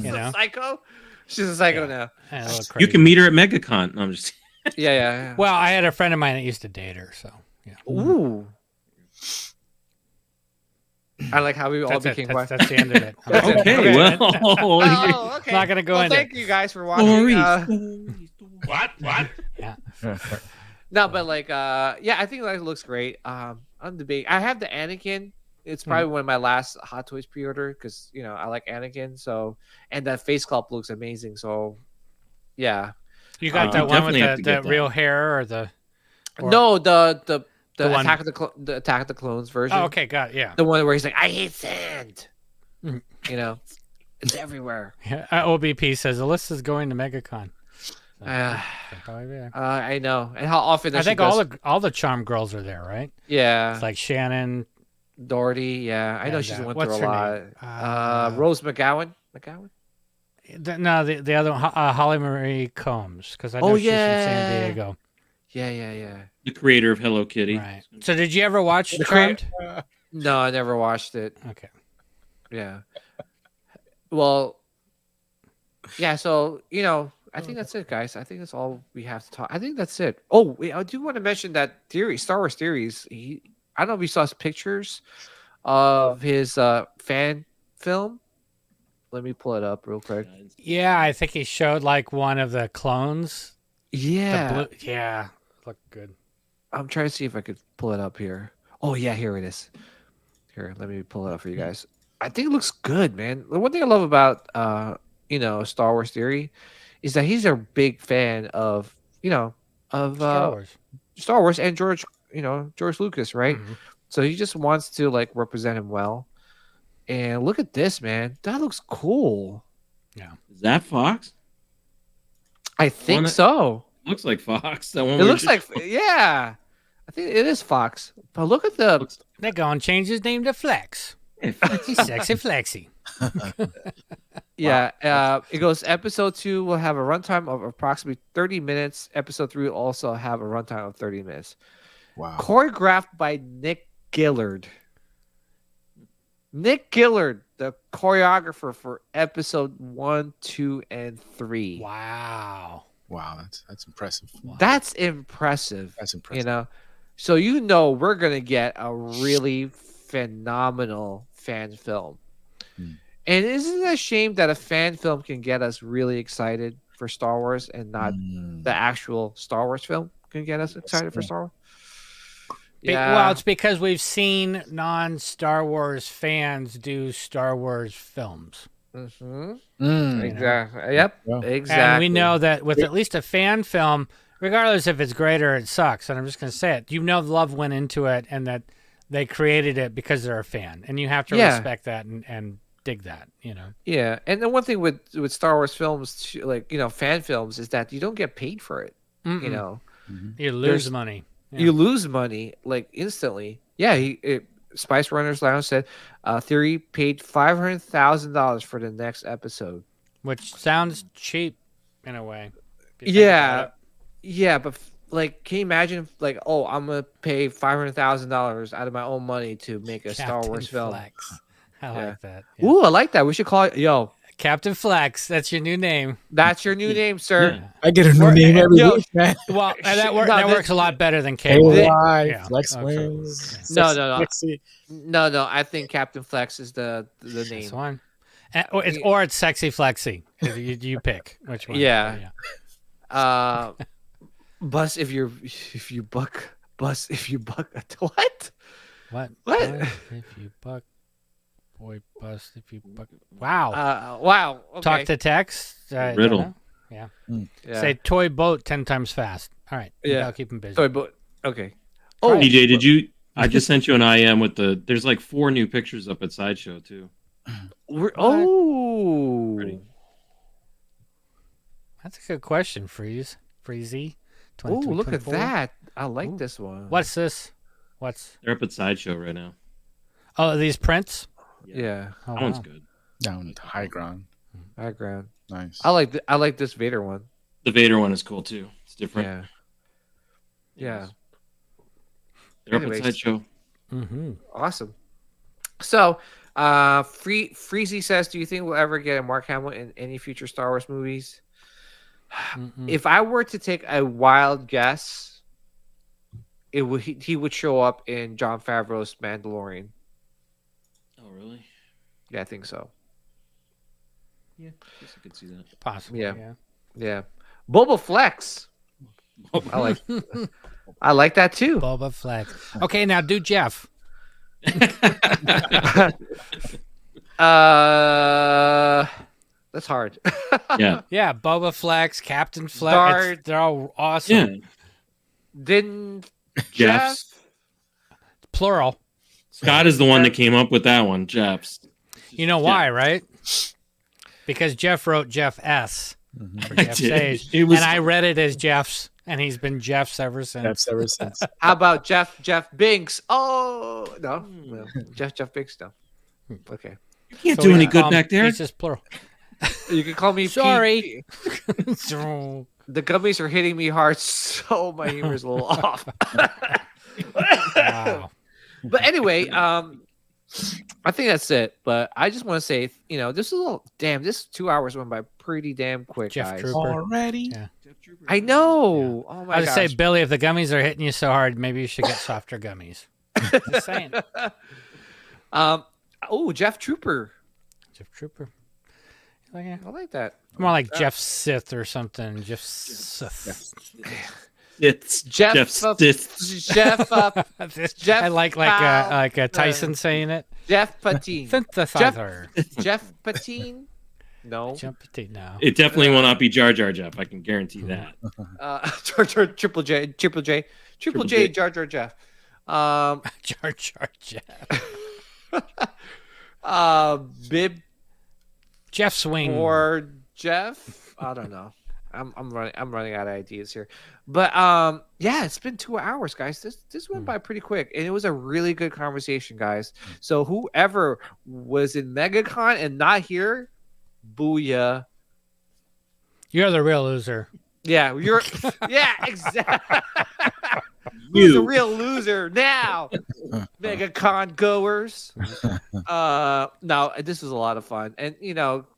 You know, Psycho. She's a psycho now. And a little You crazy. can meet her at Megacon. No, I'm just. Yeah. Well, I had a friend of mine that used to date her, so yeah. Ooh. I like how we all That's, became that's, wife. that's the end of it. That's it. Okay, well, Oh, okay. Not gonna go well, into thank you guys for watching. What? Yeah. No, but like, yeah, I think that looks great. I'm debating. I have the Anakin. It's probably one of my last Hot Toys pre-order because I like Anakin. So, and that face sculpt looks amazing. So, yeah. You got You that one with definitely have to the get that. real hair or the? Or- No, the one- Attack of the Attack of the Clones version. Oh, okay, got it. Yeah. The one where he's like, I hate sand. Mhm. It's everywhere. OBP says Alyssa's going to MegaCon. So, Uh, she'll probably be there. I know. And how often? I think all the charm girls are there, right? Yeah. It's like Shannon. Doherty. Yeah, I know And, she's went what's through a lot. her name? Rose McGowan. No, the other one, Holly Marie Combs, because I know Oh, she's from yeah. San Diego. Yeah. The creator of Hello Kitty. Right. So did you ever watch The Charmed? No, I never watched it. Okay. Yeah. Well, yeah. So I think that's it, guys. I think that's all we have to talk. I think that's it. Oh, I do want to mention that theory, Star Wars theories. I don't know if you saw his pictures of his fan film. Let me pull it up real quick. Yeah, I think he showed like one of the clones. Yeah, Yeah, looked good. I'm trying to see if I could pull it up here. Oh yeah, here it is. Here, let me pull it up for you guys. I think it looks good, man. The one thing I love about Star Wars theory is that he's a big fan of Star Wars and George Lucas, right? Mhm. So he just wants to like represent him well. And look at this, man. That looks cool. Is that Fox? I think so. Looks like Fox. That one. It looks like yeah. I think it is Fox. But look at the They're gonna change his name to Flex. He's sexy Flexy. yeah. It goes episode 2 will have a runtime of approximately 30 minutes. Episode 3 will also have a runtime of 30 minutes. Wow. Choreographed by Nick Gillard. Nick Gillard, the choreographer for episode 1, 2, and 3. Wow. Wow, that's impressive. That's impressive. That's impressive. So we're gonna get a really phenomenal fan film. And isn't it a shame that a fan film can get us really excited for Star Wars and not the actual Star Wars film can get us excited for Star Wars? Yeah. Well, it's because we've seen non-Star Wars fans do Star Wars films. Exactly. Yep. Yeah. Exactly. And we know that with at least a fan film, regardless if it's great or it sucks, and I'm just going to say it, the love went into it and that they created it because they're a fan. And you have to respect that and dig that, Yeah. And the one thing with Star Wars films, like, fan films, is that you don't get paid for it. You lose money. Yeah. You lose money like instantly. Yeah, Spice Runners Lounge said Theory paid $500,000 for the next episode, which sounds cheap in a way. Yeah, but like, can you imagine? Like, oh, I'm gonna pay $500,000 out of my own money to make a Star Wars film. Flex. I like that. Yeah. Ooh, I like that. We should call it Captain Flex. That's your new name. That's your new name, sir. Yeah. I get a new name every week, man. Well, that works a lot better than Cable. Yeah. Flex Wings. No. I think Captain Flex is the name. This one. Or it's Sexy Flexy. You pick which one. Yeah. Bus if you buck. What? What? If you buck. Boy, bust if you buck. Wow. Wow. Okay. Talk to text. Riddle. Yeah. Say toy boat 10 times fast. All right. Yeah. I'll keep them busy. Toy boat. Okay. Oh, DJ, did you? I just sent you an IM with there's like 4 new pictures up at Sideshow too. That's a good question, Freezy. Oh, look at that. I like this one. What's this? They're up at Sideshow right now. Oh, are these prints? Yeah. Oh, that one's good. Down high ground. High ground. Nice. I like this Vader one. The Vader one is cool too. It's different. Yeah. They're up at Sideshow. Awesome. So, Freezy says, "Do you think we'll ever get a Mark Hamill in any future Star Wars movies?" If I were to take a wild guess, he would show up in Jon Favreau's Mandalorian. Oh, really? Yeah, I think so. Yeah, I guess I could see that. Possibly. Yeah. Boba Flex. I like that too. Boba Flex. Okay, now do Jeff. That's hard. Yeah, Boba Flex, Captain Flex. They're all awesome. Yeah. Didn't Jeff's. Plural. Scott is the one that came up with that one, Jeff's. You know why, right? Because Jeff wrote Jeff S. For Jeff Sage. And I read it as Jeff's, and he's been Jeff's ever since. How about Jeff Binks? Oh, no. Jeff Binks, no. Okay. You can't do any good back there. It's just plural. You can call me Sorry. The gummies are hitting me hard, so my humor is a little off. Wow. But anyway, I think that's it. But I just want to say, this is this 2 hours went by pretty damn quick, Jeff guys. Trooper. Already? Yeah. I know. Oh my I was gosh. say, Billy, if the gummies are hitting you so hard, maybe you should get softer gummies. Just saying. Jeff Trooper. Jeff Trooper. Like, yeah. I like that. More like Jeff Sith or something. Jeff Sith. It's Jeff. Jeff. I like a Tyson saying it. Jeff Patine. Synthesizer. Jeff Patine. No. Jeff Patine. No. It definitely will not be Jar Jar Jeff. I can guarantee that. Triple J, Jar Jar Jeff. Jar Jar Jeff. Bib Jeff Swing or Jeff. I don't know. I'm running out of ideas here, but it's been 2 hours, guys. This went by pretty quick, and it was a really good conversation, guys. So whoever was in MegaCon and not here, booyah! You're the real loser. Yeah, exactly. Who's the real loser now? MegaCon goers. No, this was a lot of fun. And,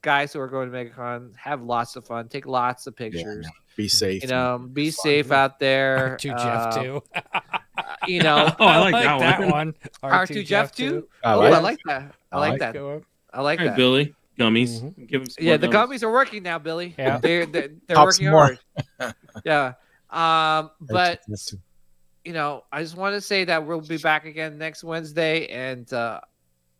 guys who are going to MegaCon, have lots of fun. Take lots of pictures. Yeah. Be safe. Be safe out there. R2 Jeff too. I like that one. R2 Jeff too? I like that. I like that. I like All right, that. Billy, gummies. Give him some more The gummies are working now, Billy. Yeah. They're Pop working some more. hard. Yeah. But I just want to say that we'll be back again next Wednesday, and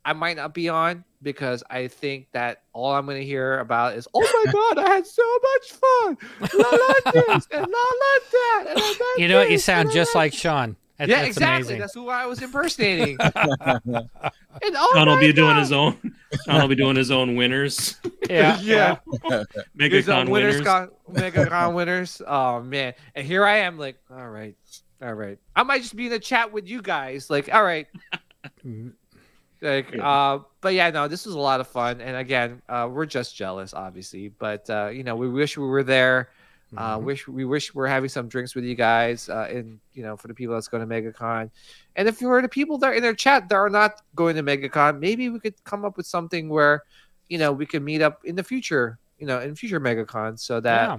I might not be on because I think that all I'm going to hear about is, oh my God, I had so much fun. La la this and la la that. And I You know what? You sound just like Sean. That's exactly. Amazing. That's who I was impersonating. And Sean will be doing his own. Sean will be doing his own winners. Yeah. MegaCon winners. MegaCon winners. Oh man. And here I am, like, all right. I might just be in the chat with you guys, like, all right. Like, but yeah, no, this was a lot of fun. And again, we're just jealous, obviously. But we wish we were there. We wish we're having some drinks with you guys. And for the people that's going to MegaCon, and if you were the people that are in their chat that are not going to MegaCon, maybe we could come up with something where, we can meet up in the future, in future MegaCon, so that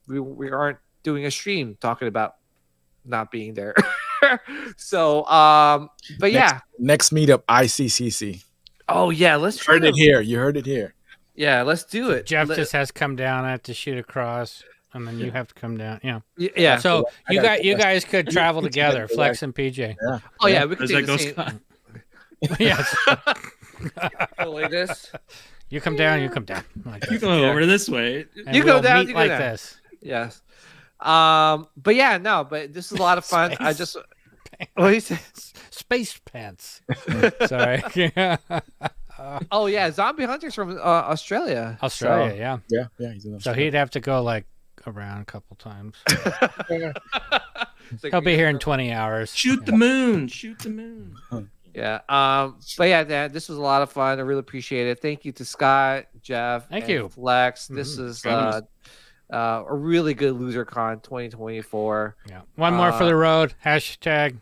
we aren't doing a stream talking about not being there. So, but next meetup, ICCC. Oh yeah, let's try heard it here. You heard it here. Yeah, let's do it. Jeff just has to come down. I have to shoot across, and then you have to come down. Yeah. So you guys could travel together, Flex and PJ. Yeah. Oh yeah, we could Does take that the go, same. Scott? Yes. Like this. You come down. You come down. Like You this. go over this way. And You go we'll down, meet you go like down. this. Yes. But yeah, no, but this is a lot of fun. I just. What do you say? Space pants. Sorry. Oh yeah, Zombie Hunter's from Australia. Australia, yeah. Yeah. He's in So Australia. he'd have to go like around a couple times. It's like- He'll be here in 20 hours. Shoot the moon. Shoot the moon. Yeah. But yeah, Dan, this was a lot of fun. I really appreciate it. Thank you to Scott, Jeff, Thank and you. Flex. This is a really good LoserCon 2024. Yeah. One more for the road. Hashtag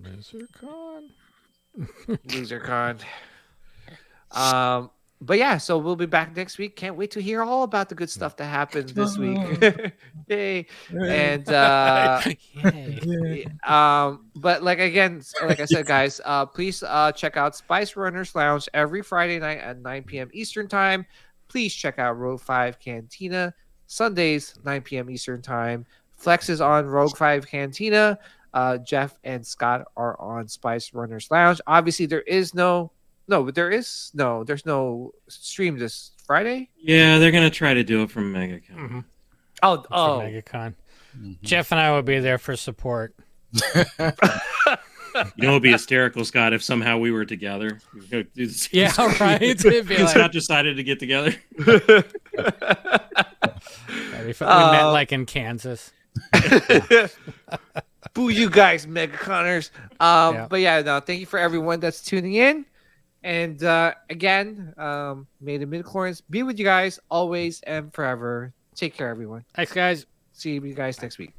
LoserCon. LoserCon. But yeah, so we'll be back next week. Can't wait to hear all about the good stuff that happened this week. Yay! And Yay. but like I said, guys, please check out Spice Runners Lounge every Friday night at 9 p.m. Eastern time. Please check out Rogue 5 Cantina Sundays 9 p.m. Eastern time. Flex is on Rogue 5 Cantina. Jeff and Scott are on Spice Runners Lounge. Obviously, there's no stream this Friday. Yeah, they're gonna try to do it from Megacon. Mm-hmm. Oh, For Megacon. Jeff and I will be there for support. You know, it'd be hysterical, Scott, if somehow we were together. We could do the same Yeah, screen. right. It'd be like- Scott decided to get together. That'd be fun. We met like in Kansas. Boo, you guys, Megaconers. Yeah. But yeah, no, thank you for everyone that's tuning in. And again, may the midichlorians be with you guys always and forever. Take care, everyone. Thanks, guys. See you guys next week.